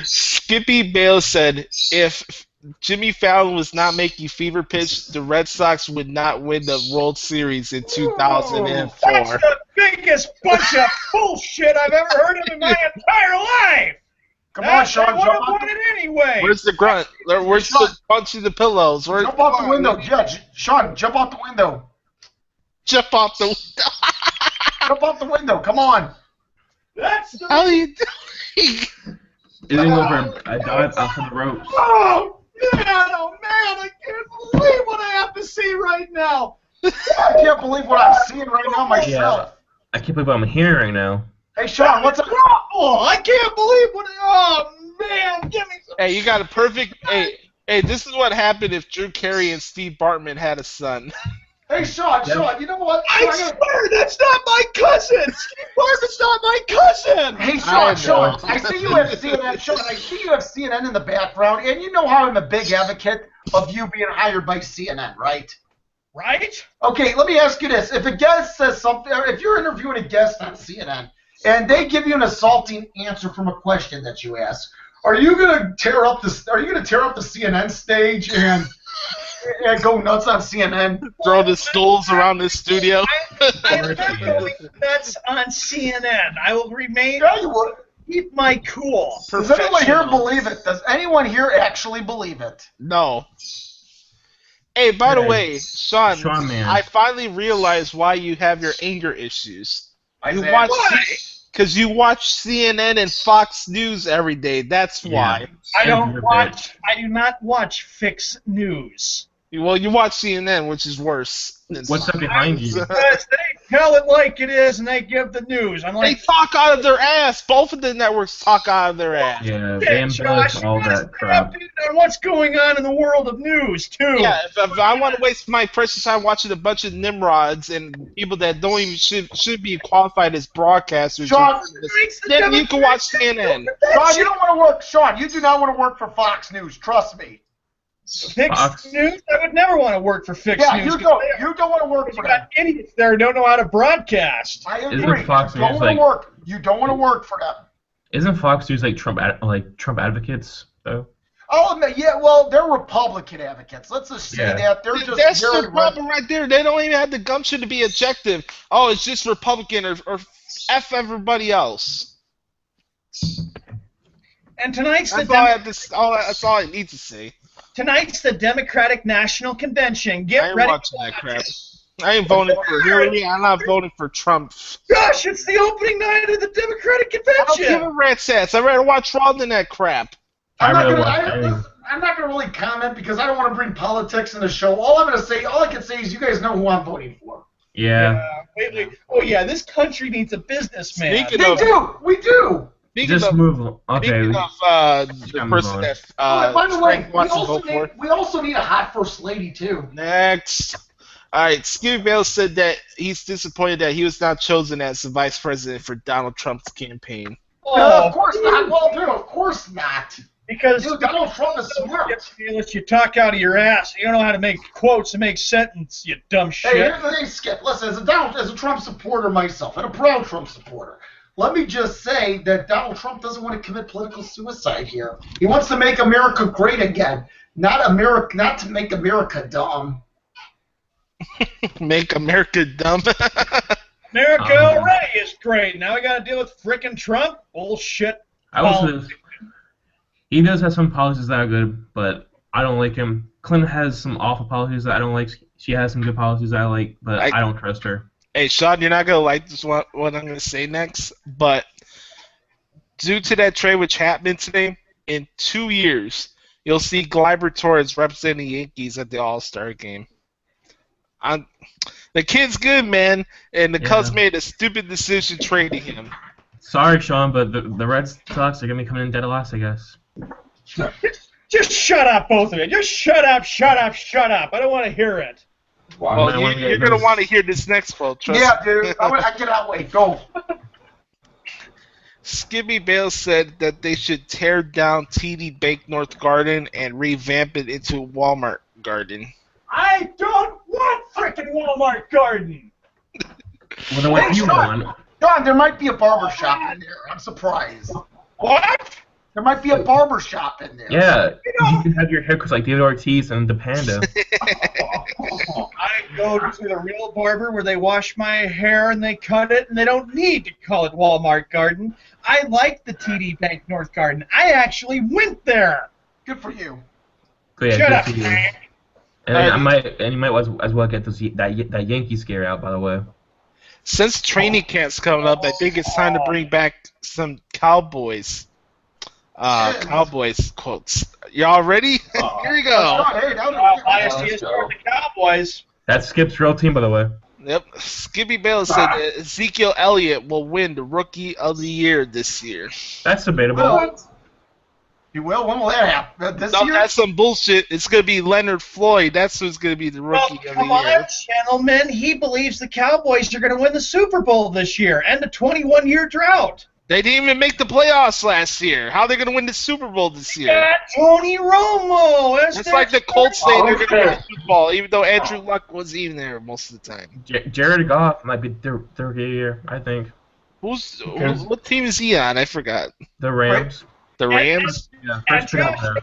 Skippy Bale said, "If Jimmy Fallon was not making fever pitch, the Red Sox would not win the World Series in That's 2004." the biggest bunch of bullshit I've ever heard of in my entire life. Come on, Sean. I would Jump have out won it anyway. Where's the grunt? Where's the punch in the pillows? Where's Jump out the window. Yeah, Sean, jump out the window. Jump off the window. Jump out the window. Come on. That's the... How are you doing? It didn't go for a dive off of the ropes. Oh, man, I can't believe what I have to see right now. I can't believe what I'm seeing right now myself. I can't believe what I'm hearing right now. Hey, Sean, what's up? Oh, I can't believe what... Oh, man, give me some... Hey, you got a perfect. Hey, this is what happened if Drew Carey and Steve Bartman had a son. Hey, Sean, you know what? I swear, that's not my cousin. Steve Bartman's not my cousin. Hey, I Sean, know. I see you have CNN. Sean, I see you have CNN in the background, and you know how I'm a big advocate of you being hired by CNN, right? Right? Okay, let me ask you this. If a guest says something, or if you're interviewing a guest on CNN, and they give you an assaulting answer from a question that you ask, are you gonna tear up the CNN stage and go nuts on CNN? Throw the stools around the studio. I'm not going nuts on CNN. I will remain... Yeah, you would. Keep my cool. Does anyone here believe it? Does anyone here actually believe it? No. Hey, by the way, Sean, Sean, man. I finally realized why you have your anger issues. You Isaiah, watch Why? because you watch CNN and Fox News every day. That's why. I And your do not watch Fix News. Well, you watch CNN, which is worse. than What's Fox. up behind you? Because they tell it like it is and they give the news. I'm They like, talk out of their ass. Both of the networks talk out of their ass. Yeah, "Hey, they embellish Josh, all you gotta that crap. stay updated on what's going on in the world of news, too. Yeah, if I want to waste my precious time watching a bunch of nimrods and people that don't even should be qualified as broadcasters, Sean, then you can watch CNN. Sean, you don't want to work. Sean, you do not want to work for Fox News. Trust me. Fix Fox. News? I would never want to work for Fix Yeah, News. you don't. You don't want to work You for them. got idiots there who don't know how to broadcast. I Isn't agree. Fox You don't News want like- to work. You don't want to work for them. Isn't Fox News like Trump advocates though? Oh, yeah. Well, they're Republican advocates. Let's just say Yeah. that they're just That's very the problem right there. They don't even have the gumption to be objective. Oh, it's just Republican or F everybody else. And tonight's That's all I need to say. tonight's the Democratic National Convention. I Get ain't ready. watching that crap. I ain't voting for Hillary. I'm not voting for Trump. Gosh, it's the opening night of the Democratic I don't give Convention. a rat's ass. I'd rather watch Raw than that crap. I'm not I really gonna. watch I'm not going to really comment because I don't want to bring politics in the show. All I can say is you guys know who I'm voting for. Yeah. Wait. Oh, yeah, this country needs a businessman. We do. Just move on. Okay. Speaking of the move person on. that By the way, Frank wants to vote for. we also need a hot first lady, too. Next. All right, Skippy Bale said that he's disappointed that he was not chosen as the vice president for Donald Trump's campaign. No, of course not. Well, dude, of course not. Because Dude, Donald Trump is smart. You talk out of your ass. You don't know how to make quotes and make sentences, you dumb shit. Hey, here's the thing, Skip. Listen, as a Trump supporter myself, and a proud Trump supporter, let me just say that Donald Trump doesn't want to commit political suicide here. He wants to make America great again, not to make America dumb. Make America dumb. America already is great. Now we got to deal with frickin' Trump? Bullshit. He does have some policies that are good, but I don't like him. Clinton has some awful policies that I don't like. She has some good policies that I like, but I don't trust her. Hey, Sean, you're not going to like this what I'm going to say next, but due to that trade which happened today, in 2 years, you'll see Gleyber Torres representing the Yankees at the All-Star game. The kid's good, man, and the Cubs made a stupid decision trading him. Sorry, Sean, but the Red Sox are going to be coming in dead last, I guess. Just shut up, both of you. Just shut up. I don't want to hear it. Well, you're going to want to hear this next quote, trust me. Yeah, dude. I cannot wait. Go. Skippy Bale said that they should tear down TD Bank North Garden and revamp it into Walmart Garden. I don't want frickin' Walmart Garden. Well, then what do you want? John, there might be a barber shop in there. I'm surprised. What? There might be a barber shop in there. Yeah, you can have your haircuts like David Ortiz and the Panda. I go to the real barber where they wash my hair and they cut it, and they don't need to call it Walmart Garden. I like the TD Bank North Garden. I actually went there. Good for you. So, yeah, Shut up, good for you. Frank. And you might as well get that Yankee scare out, by the way. Since training camp's coming up, I think it's time to bring back some Cowboys quotes. Y'all ready? Here we go. The Cowboys. That's Skip's real team, by the way. Yep. Skippy Bale said that Ezekiel Elliott will win the Rookie of the Year this year. That's debatable. What? You will? When will that happen? This year? That's some bullshit. It's going to be Leonard Floyd. That's who's going to be the Rookie of the Year. Come on, gentlemen. He believes the Cowboys are going to win the Super Bowl this year and a 21-year drought. They didn't even make the playoffs last year. How are they going to win the Super Bowl this year? Yeah, Tony Romo. It's like the Colts say they're going to win the Super Bowl, even though Andrew Luck wasn't even there most of the time. Jared Goff might be their rookie year, I think. What team is he on? I forgot. The Rams. The Rams? Yeah, first pick out there.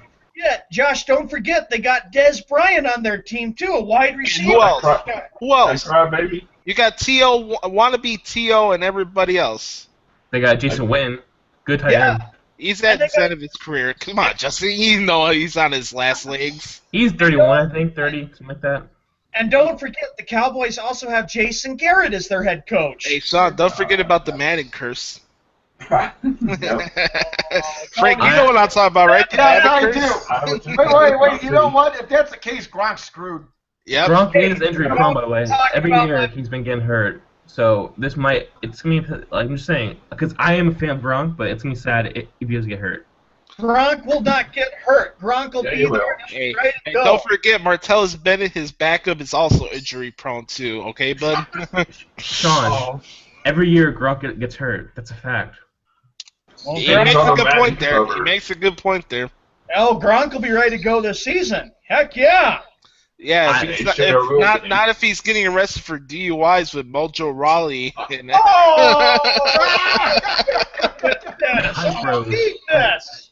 Josh, don't forget they got Des Bryant on their team too, a wide receiver. Who else? Baby. You got T.O., wannabe T.O., and everybody else. They got Jason Witten. Good tight end. He's at the end of his career. Come on, Justin. You know he's on his last legs. He's 31, I think, 30, something like that. And don't forget, the Cowboys also have Jason Garrett as their head coach. Hey, Sean, don't forget about the Manning curse. Frank, you know what I'm talking about, right? Yeah, I do. Wait. You know what? If that's the case, Gronk's screwed. Yep. Gronk is injury prone, by the way. Every year he's been getting hurt. So it's gonna be, like I'm just saying, because I am a fan of Gronk, but it's gonna be sad if he does get hurt. Gronk will not get hurt. Gronk will be there. Hey, don't forget, Martellus Bennett, his backup, is also injury prone too. Okay, bud. Sean, every year Gronk gets hurt. That's a fact. He makes a good point there. He makes a good point there. Oh, Gronk will be ready to go this season. Heck yeah. Yeah, if he's getting arrested for DUIs with Mojo Rawley. And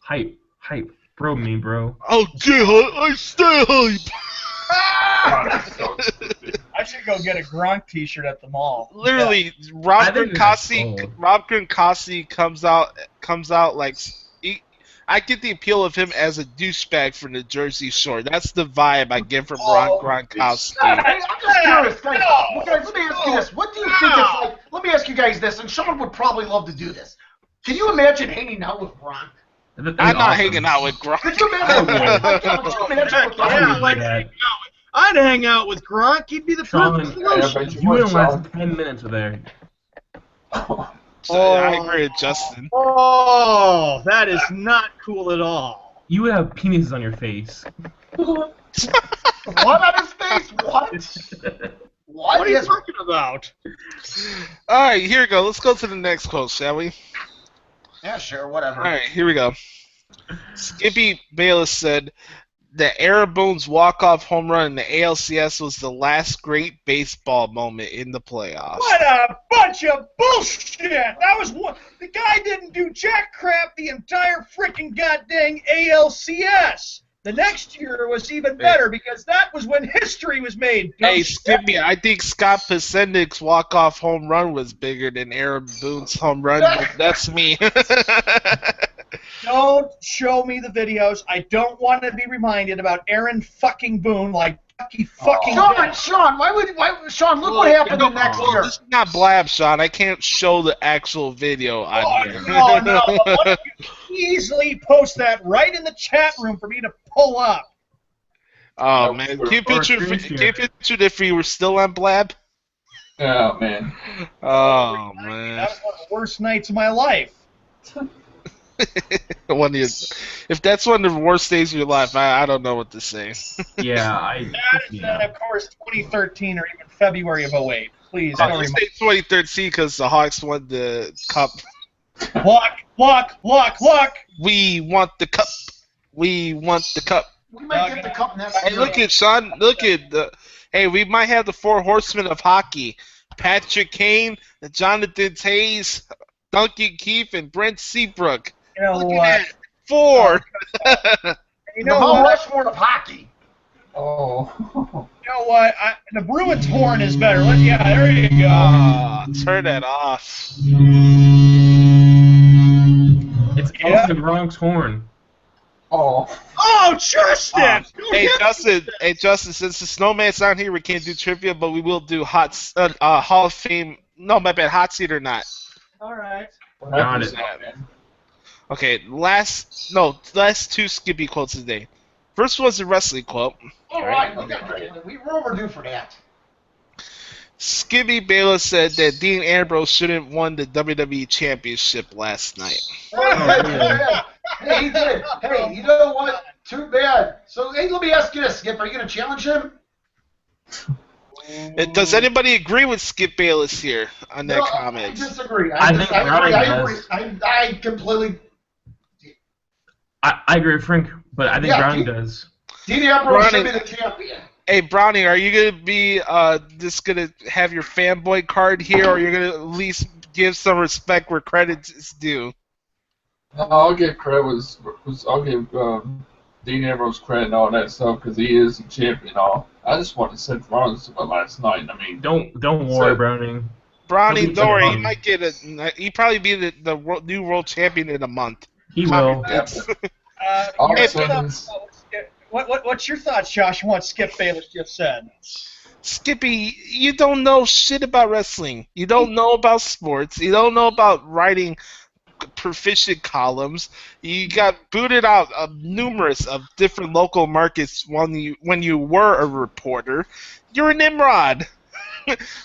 Hype. Bro, me, bro. Oh, I stay hype. I should go get a Gronk T-shirt at the mall. Literally, Rob Gronkowski comes out like. I get the appeal of him as a douchebag from the Jersey Shore. That's the vibe I get from Rob Gronkowski. I'm just curious, guys. Let me ask you this. What do you think it's like? Let me ask you guys this, and Sean would probably love to do this. Can you imagine hanging out with Gronk? That's I'm not awesome. hanging out with Gronk. Could you imagine? I'd hang out with Gronk. He'd be the Sean, perfect solution. you wouldn't last 10 minutes there. I agree with Justin. Oh, that is not cool at all. You would have penises on your face. What on his face? What? What are you talking about? All right, here we go. Let's go to the next quote, shall we? Yeah, sure, whatever. All right, here we go. Skippy Bayless said that Aaron Boone's walk-off home run in the ALCS was the last great baseball moment in the playoffs. What a bunch of bullshit! That was one. The guy didn't do jack crap the entire freaking goddamn ALCS. The next year was even better because that was when history was made. Hey, Skippy, I think Scott Pasendik's walk-off home run was bigger than Aaron Boone's home run. But that's me. Don't show me the videos. I don't want to be reminded about Aaron fucking Boone like he fucking did. Sean, Sean, look what happened the next year. This is not blab, Sean. I can't show the actual video on here. No. Why don't you easily post that right in the chat room for me to pull up? Oh, man. Can you picture if we were still on blab? Oh, man. Oh, man. That was one of the worst nights of my life. If that's one of the worst days of your life, I don't know what to say. Yeah, That, of course, 2013 or even February of 08. Please, I don't would remind say 2013 because the Hawks won the cup. Luck. We want the cup. We want the cup. We might get the cup next Hey, year. look at Sean. Look at the. Hey, we might have the four horsemen of hockey: Patrick Kane, Jonathan Tays, Duncan Keith, and Brent Seabrook. You know Look what? at that. Four. You The know Mount what? Rushmore of hockey. Oh. You know what? The Bruins horn is better. Yeah, there you go. Turn that off. it's also Gronk's horn. Oh. Oh, Justin! Hey Justin, since the snowman's not here, we can't do trivia, but we will do Hall of Fame. No, my bad. Hot seat or not? All right. Got it. Okay, last two Skippy quotes today. First was a wrestling quote. All right, we're overdue for that. Skippy Bayless said that Dean Ambrose shouldn't have won the WWE Championship last night. Hey, he did. Hey, you know what? Too bad. So, hey, let me ask you this, Skip. Are you going to challenge him? Does anybody agree with Skip Bayless here on that comment? I disagree. I agree. I completely. I agree with Frank, but I think Brownie does. Dean Ambrose should be the champion. Hey, Brownie, are you going to be just going to have your fanboy card here, or you're going to at least give some respect where credit is due? I'll give credit. I'll give Dean Ambrose credit and all that stuff because he is the champion. I just want to set Rollins last night. I mean, don't worry, Brownie. Brownie, don't worry. He might get he probably be the new world champion in a month. He will. What's your thoughts, Josh, on what Skip Bayless just said? Skippy, you don't know shit about wrestling. You don't know about sports. You don't know about writing proficient columns. You got booted out of numerous of different local markets when you were a reporter. You're a Nimrod.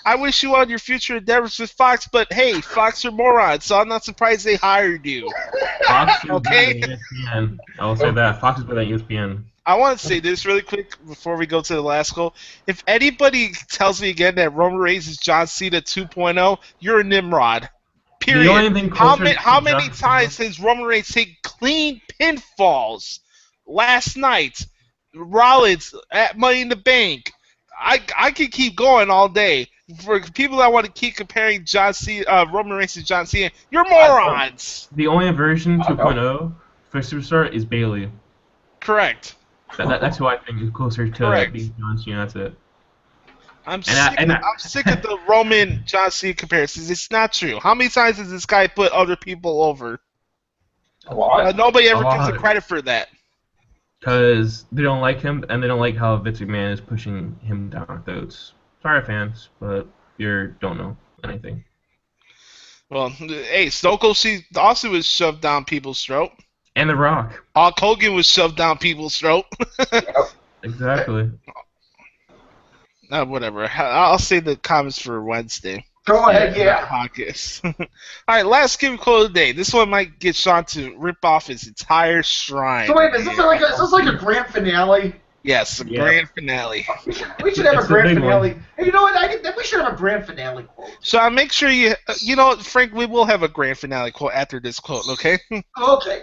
I wish you on your future endeavors with Fox, but hey, Fox are morons, so I'm not surprised they hired you. Fox is Okay? better than ESPN. I will say that. Fox is better than ESPN. I want to say this really quick before we go to the last goal. If anybody tells me again that Roman Reigns is John Cena 2.0, you're a Nimrod. Period. The only thing How closer many to times has Roman Reigns taken clean pinfalls? Last night, Rollins at Money in the Bank. I could keep going all day. For people that want to keep comparing Roman Reigns to John Cena, you're morons. The only version 2.0 for Superstar is Bailey. Correct. That's who I think is closer to Correct. being John Cena. That's it. I'm sick of the Roman John Cena comparisons. It's not true. How many times has this guy put other people over? A lot. Nobody ever A gives him lot. credit for that. Because they don't like him, and they don't like how Vince McMahon is pushing him down our throats. Sorry, fans, but you don't know anything. Well, hey, Stone Cold Steve Austin was shoved down people's throat. And The Rock. Hulk Hogan was shoved down people's throat. Exactly. Whatever. I'll save the comments for Wednesday. Go ahead, yeah. Podcast. All right, last Skip quote of the day. This one might get Sean to rip off his entire shrine. So wait, is this like a grand finale? Yes, a grand finale. We should have a It's a grand big finale. one. Hey, you know what? We should have a grand finale quote. So make sure you know, Frank, we will have a grand finale quote after this quote, okay? Okay.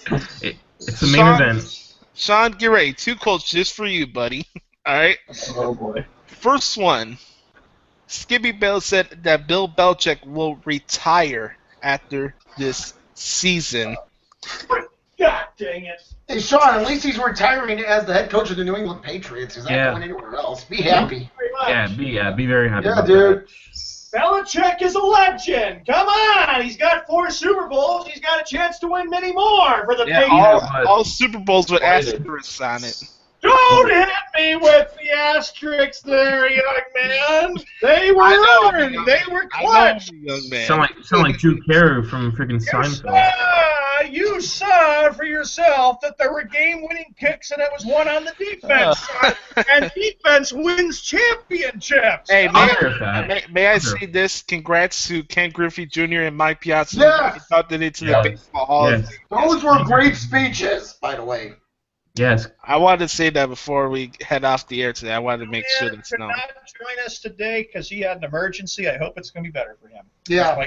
It's the main event. Sean, get ready. 2 quotes just for you, buddy. All right? Oh, boy. First one. Skippy Bell said that Bill Belichick will retire after this season. God dang it. Hey, Sean, at least he's retiring as the head coach of the New England Patriots. He's not going anywhere else. Be happy. Be very happy. Yeah, about dude. Belichick is a legend. Come on. He's got 4 Super Bowls. He's got a chance to win many more for the Patriots. All Super Bowls with asterisks on it. Don't hit me with the asterisks there, young man. They were earned. They were clutch. Young man. Sound like Drew Carey from freaking Seinfeld. You saw for yourself that there were game-winning kicks, and it was one on the defense side. And defense wins championships. Hey, man, may I say this? Congrats to Ken Griffey Jr. and Mike Piazza. Yes. He thought that into the Baseball Hall of Yes. Fame. Those were great speeches, by the way. Yes. I wanted to say that before we head off the air today. I wanted to make sure that's known. He could not join us today because he had an emergency. I hope it's going to be better for him. Yeah.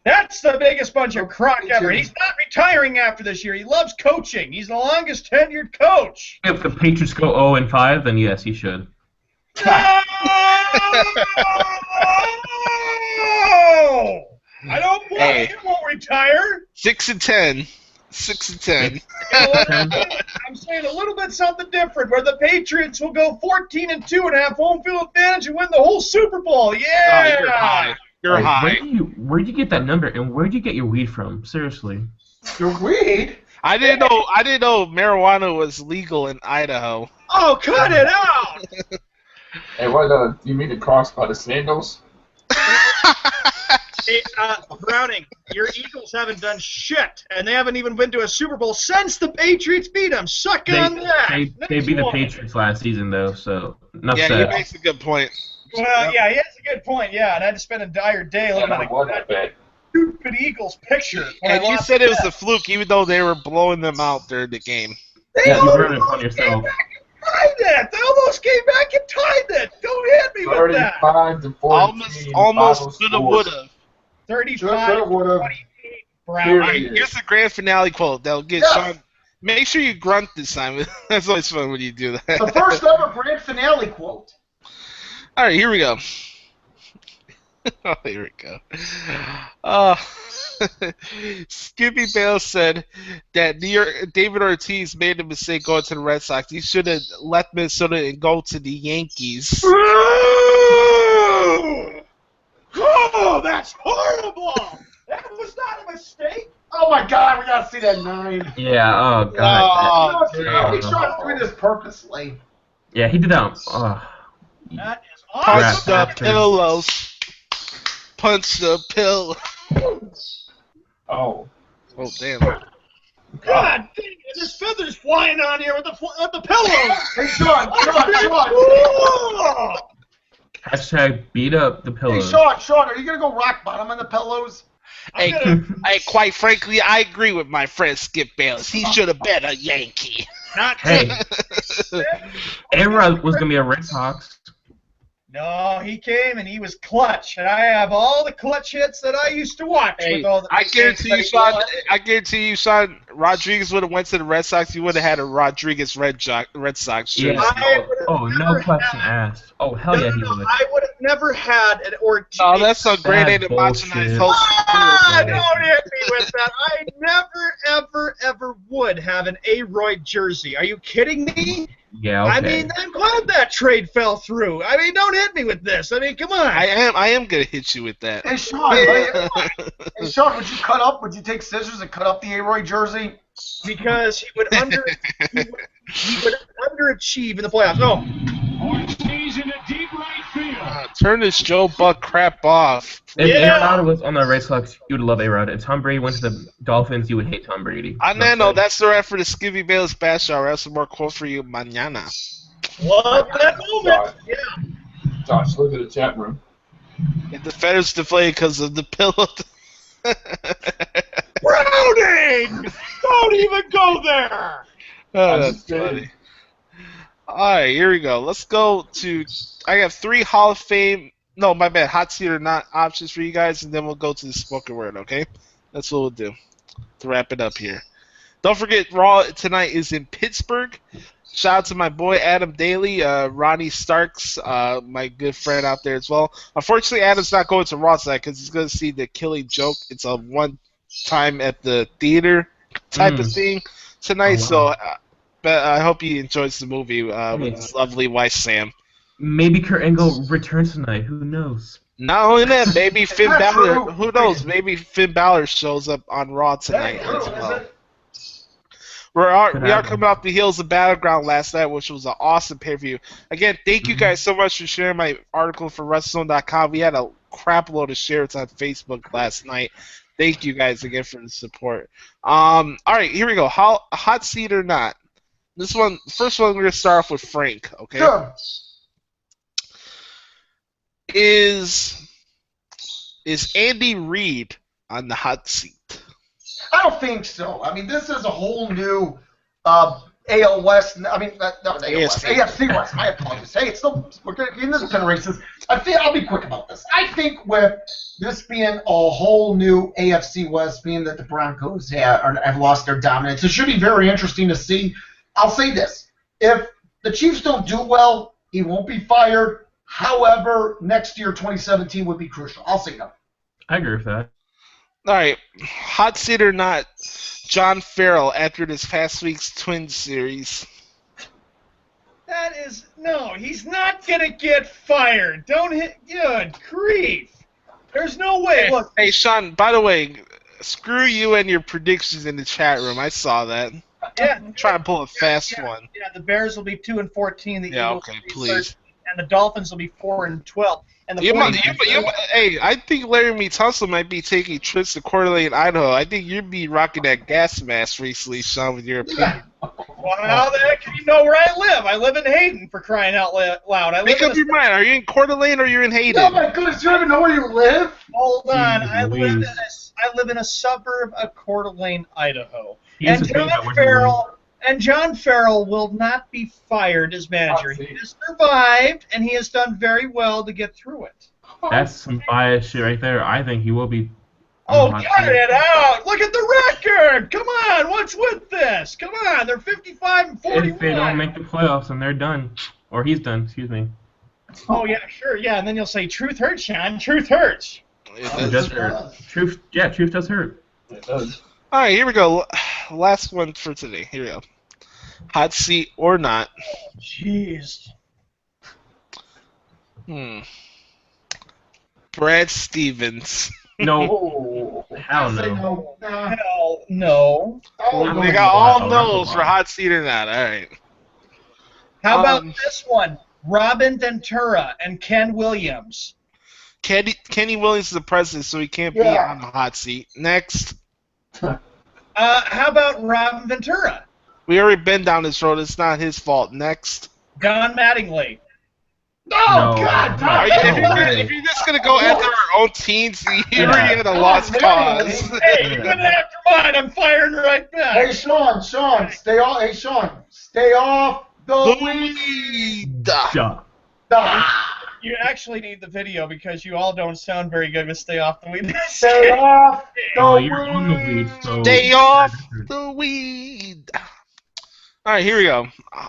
That's the biggest bunch of crock ever. He's not retiring after this year. He loves coaching. He's the longest tenured coach. If the Patriots go 0-5, then yes, he should. No! I don't want Hey. he won't retire. 6-10. 6-10. You know what? I'm saying a little bit something different, where the Patriots will go 14-2 and have home field advantage and win the whole Super Bowl. Yeah. You're high. You're high. Where'd you get that number, and where'd you get your weed from? Seriously. Your weed? I didn't know marijuana was legal in Idaho. Oh, cut it out! Hey, what, you mean the cross by the sandals? Hey, Browning, your Eagles haven't done shit, and they haven't even been to a Super Bowl since the Patriots beat them. Suck on that. They beat the Patriots last season, though, so enough Yeah, said. he makes a good point. Well, yeah, he has a good point, yeah, and I had to spend an entire day looking at that stupid Eagles picture. And you said it was a fluke, even though they were blowing them out during the game. They Yeah, you almost ruined it on yourself. tied that. They almost came back and tied that. Don't hit me with that. 35-14. Almost coulda, woulda. 35, would've. 28, Brown. Period. All right, here's the grand finale quote. That'll get Sean. Make sure you grunt this time. That's always fun when you do that. The first ever grand finale quote. All right, here we go. Oh, here we go. Skippy Bale said that David Ortiz made a mistake going to the Red Sox. He should have left Minnesota and go to the Yankees. Oh, that's horrible! That was not a mistake. Oh my God, we gotta see that 9. Yeah, oh, God. You know, he shot through this purposely. Yeah, he did that. That is Punch awesome. the pillows. Punch the pill. Oh. Oh, damn. God dang it, there's feathers flying on here with the pillows. Hey, Sean. Oh! Hashtag beat up the Hey, pillows. Sean, are you gonna go rock bottom on the pillows? Hey, quite frankly, I agree with my friend Skip Bayless. He should have been a Yankee. Not Hey, Aaron was going to be a Red Sox. No, he came and he was clutch, and I have all the clutch hits that I used to watch. Hey, with all the I guarantee you, Sean, Rodriguez would have went to the Red Sox. You would have had a Rodriguez Red Sox jersey. Yeah. No question asked. Oh, hell yeah, he would. I would have never had an Ortiz. Oh, that's so great. Bad They watching bullshit. whole Don't hit me with that. I never, ever, ever would have an A-Royd jersey. Are you kidding me? Yeah, okay. I mean, I'm glad that trade fell through. I mean, don't hit me with this. I mean, come on. I am gonna hit you with that. Hey, Sean, would you cut up? Would you take scissors and cut up the A-Roy jersey? Because he would underachieve in the playoffs. No. Ortiz in the deep right field. Oh, Turn this Joe Buck crap off. If Yeah. A-Rod was on the Red Sox, you would love A-Rod. If Tom Brady went to the Dolphins, you would hate Tom Brady. No, that's the wrap for the Skippy Bayless Bash Hour. I have some more quotes for you mañana. Love that moment. Yeah. Josh, look at the chat room. Get the feathers deflated because of the pillow. Browning! Don't even go there. Oh, that's funny. Alright, here we go. Let's go to... I have 3 Hall of Fame... No, my bad. Hot seat or not options for you guys, and then we'll go to the spoken word, okay? That's what we'll do to wrap it up here. Don't forget, Raw tonight is in Pittsburgh. Shout out to my boy Adam Daly, Ronnie Starks, my good friend out there as well. Unfortunately, Adam's not going to Raw tonight because he's going to see The Killing Joke. It's a one-time at the theater type of thing tonight, so but I hope he enjoys the movie with his lovely wife, Sam. Maybe Kurt Angle returns tonight. Who knows? Not only that, maybe Finn Not Balor. true. Who knows? Maybe Finn Balor shows up on Raw tonight That's as true, well. is it? We are happen. coming off the heels of Battleground last night, which was an awesome pay-per-view. Again, thank you guys so much for sharing my article for WrestleZone.com. We had a crap load of shares on Facebook last night. Thank you guys again for the support. All right, here we go. Hot seat or not? This one, first one, we're gonna start off with Frank. Okay. Sure. Is Andy Reid on the hot seat? I don't think so. I mean, this is a whole new AL West. I mean, not AL West, AFC. AFC West. My apologies. Hey, it's still we're in this kind of races. I'll be quick about this. I think with this being a whole new AFC West, being that the Broncos have lost their dominance, it should be very interesting to see. I'll say this: if the Chiefs don't do well, he won't be fired. However, next year, 2017, would be crucial. I'll say no. I agree with that. All right, hot seat or not? John Farrell after this past week's Twins series. That is no. He's not gonna get fired. Don't hit. Good grief. There's no way. Look, Hey, Sean. By the way, screw you and your predictions in the chat room. I saw that. yeah. Try to pull a fast one. Yeah, the Bears will be 2-14. The Yeah, Eagles okay, will be please. 13, and the Dolphins will be 4-12. And the Hey, I think Laramie Tunsil might be taking trips to Coeur d'Alene, Idaho. I think you'd be rocking that gas mask recently, Sean, with your opinion. Well, how the heck do you know where I live? I live in Hayden, for crying out loud. I live Make in up your mind. Are you in Coeur d'Alene or you're in Hayden? Oh my goodness, you don't even know where you live? Hold on. I Jeez. live in a suburb of Coeur d'Alene, Idaho. He has And to think about John where he Farrell and John Farrell will not be fired as manager. He has survived, and he has done very well to get through it. That's some bias shit right there. I think he will be. on Oh, the hot cut seat. it out! Look at the record! Come on, what's with this? Come on, they're 55-41. If they don't make the playoffs, then they're done. Or he's done, excuse me. Oh yeah, sure, yeah, and then you'll say, "Truth hurts, Sean. Truth hurts." It does hurt. Truth does hurt. It does. All right, here we go. Last one for today. Here we go. Hot seat or not? Jeez. Brad Stevens. No. Oh, Hell I say no. no. Nah. Hell no. Oh, We no. got all Wow, no's that's a for lot. hot seat or not. All right. How about Um, this one? Robin Ventura and Ken Williams. Kenny Williams is the president, so he can't be Yeah. on the hot seat. Next. How about Robin Ventura? We already been down this road. It's not his fault. Next. Don Mattingly. Oh, No. God. No. Are you, No way. if you're just going to go after our own teams, you already had a lost cause. Hey, you're gonna have to mind. I'm firing right back. Hey, Sean, stay off. Hey, Sean, stay off the weed. Shut. Ah, You actually need the video because you all don't sound very good with "Stay Off the Weed." stay off the Oh, you're on the weed, so. Stay off the weed. All right, here we go.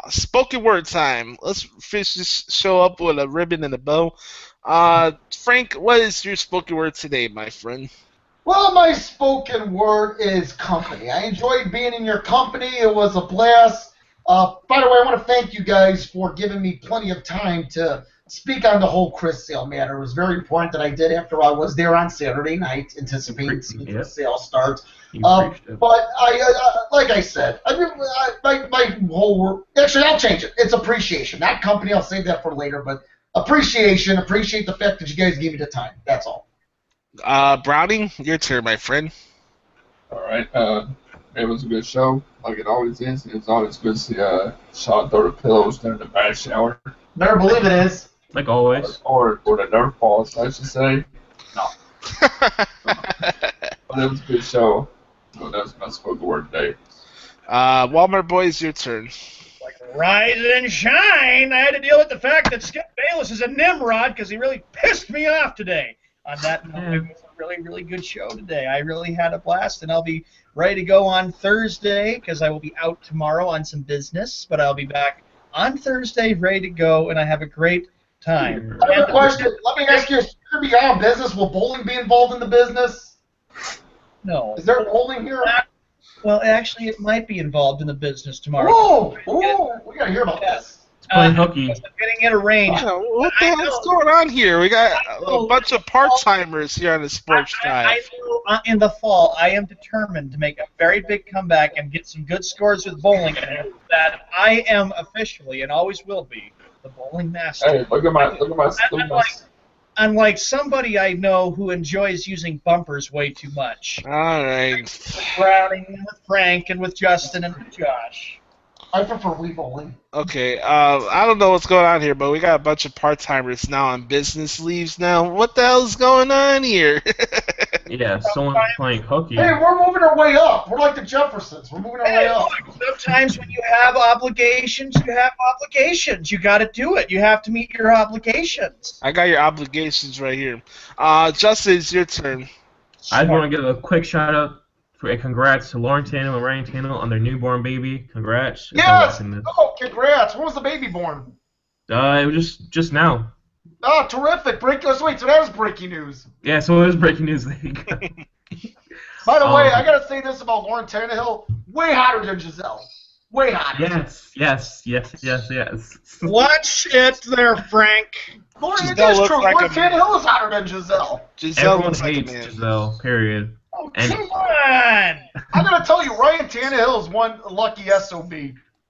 Spoken word time. Let's finish this show up with a ribbon and a bow. Frank, what is your spoken word today, my friend? Well, my spoken word is company. I enjoyed being in your company. It was a blast. By the way, I want to thank you guys for giving me plenty of time to speak on the whole Chris Sale matter. It was very important that I did after I was there on Saturday night, anticipating seeing Chris Sale start. You preached it. But like I said, my whole word. Actually, I'll change it. It's appreciation, not company. I'll save that for later. But appreciation. Appreciate the fact that you guys gave me the time. That's all. Browning, your turn, my friend. All right. It was a good show, like it always is. It's always good to see Sean throw the pillows during the bath shower. Never believe it is. Like always. Or the Nerf balls, I should say. No. But it was a good show. Well, that was my spoken word today. Walmart Boys, your turn. Rise and shine. I had to deal with the fact that Skip Bayless is a Nimrod because he really pissed me off today. On that note, it was a really, really good show today. I really had a blast, and I'll be ready to go on Thursday because I will be out tomorrow on some business, but I'll be back on Thursday ready to go, and I have a great time. I have a question. Let me ask you, is there beyond business? Will bowling be involved in the business? No. Is there bowling here? Well, actually, it might be involved in the business tomorrow. Whoa, we gotta hear about this. It's playing hooky. I'm getting it arranged. What the hell's going on here? We got a bunch of part-timers here on the Sports Drive. I know in the fall, I am determined to make a very big comeback and get some good scores with bowling, and that I am officially, and always will be, the bowling master. Hey, look at my. Unlike somebody I know who enjoys using bumpers way too much. All right. With Browning, and with Frank, and with Justin, and with Josh. I prefer Wii bowling. Okay, I don't know what's going on here, but we got a bunch of part-timers now on business leaves now. What the hell's going on here? Yeah, someone's playing hooky. Hey, we're moving our way up. We're like the Jeffersons. We're moving our way up. Look, sometimes when you have obligations, you have obligations. You got to do it. You have to meet your obligations. I got your obligations right here. Justin, it's your turn. I just want to give a quick shout out for a congrats to Lauren Tannehill and Ryan Tannehill on their newborn baby. Congrats. Yes! Oh, congrats. When was the baby born? It was just now. Oh, terrific. Wait, so that was breaking news. Yeah, so it was breaking news. There you go. By the way, I got to say this about Lauren Tannehill. Way hotter than Giselle. Way hotter. Yes. Watch it there, Frank. Lauren, it Giselle is looks true. like Lauren a- Tannehill is hotter than Giselle. Giselle Everyone looks like a hates man. Giselle, period. Oh, And- come on. I'm going to tell you, Ryan Tannehill is one lucky SOB.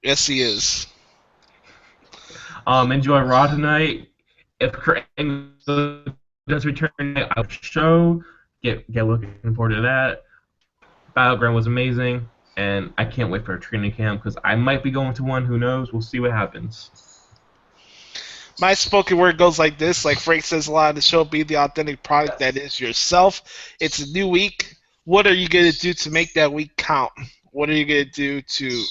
Yes, he is. Enjoy Raw tonight. If Kurt Angle does return tonight, I'll show. Get looking forward to that. Battleground was amazing, and I can't wait for a training camp because I might be going to one. Who knows? We'll see what happens. My spoken word goes like this, like Frank says a lot on the show, be the authentic product that is yourself. It's a new week. What are you going to do to make that week count? What are you going to do to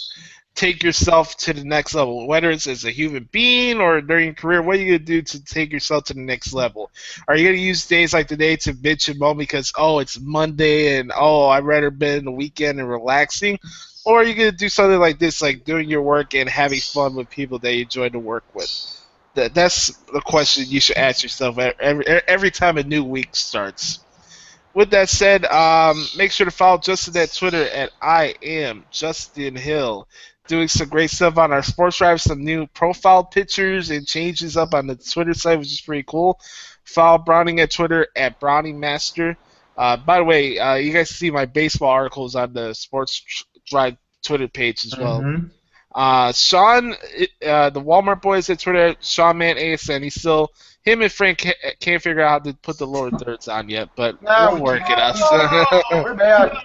take yourself to the next level? Whether it's as a human being or during your career, what are you going to do to take yourself to the next level? Are you going to use days like today to bitch and moan because, oh, it's Monday and, oh, I'd rather been the weekend and relaxing? Or are you going to do something like this, like doing your work and having fun with people that you enjoy to work with? That's the question you should ask yourself every time a new week starts. With that said, make sure to follow Justin at Twitter at I am Justin Hill. Doing some great stuff on our Sports Drive, some new profile pictures and changes up on the Twitter site, which is pretty cool. Follow Browning at Twitter at BrowningMaster. By the way, you guys see my baseball articles on the Sports Drive Twitter page as well. Mm-hmm. Sean, the Walmart Boys at Twitter, Sean Man ASN. Him and Frank can't figure out how to put the lower thirds on yet, but we'll work it out. We're bad.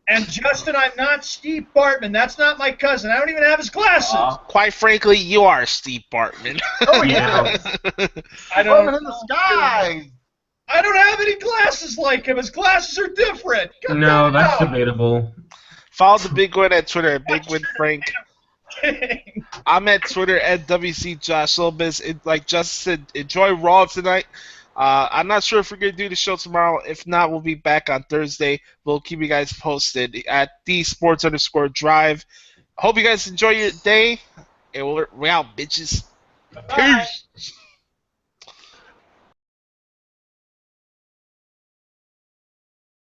And Justin, I'm not Steve Bartman. That's not my cousin. I don't even have his glasses. Quite frankly, you are Steve Bartman. Oh, Yeah. I don't Bartman in the sky. I don't have any glasses like him. His glasses are different. Cut No, that that's out. debatable. Follow the Big Win at Twitter at Big Win Frank. Kidding. I'm at Twitter at WC Josh Lopez. Like Justin said, enjoy Raw tonight. I'm not sure if we're going to do the show tomorrow. If not, we'll be back on Thursday. We'll keep you guys posted at @sports_drive. Hope you guys enjoy your day. And we're out, bitches. Bye. Peace.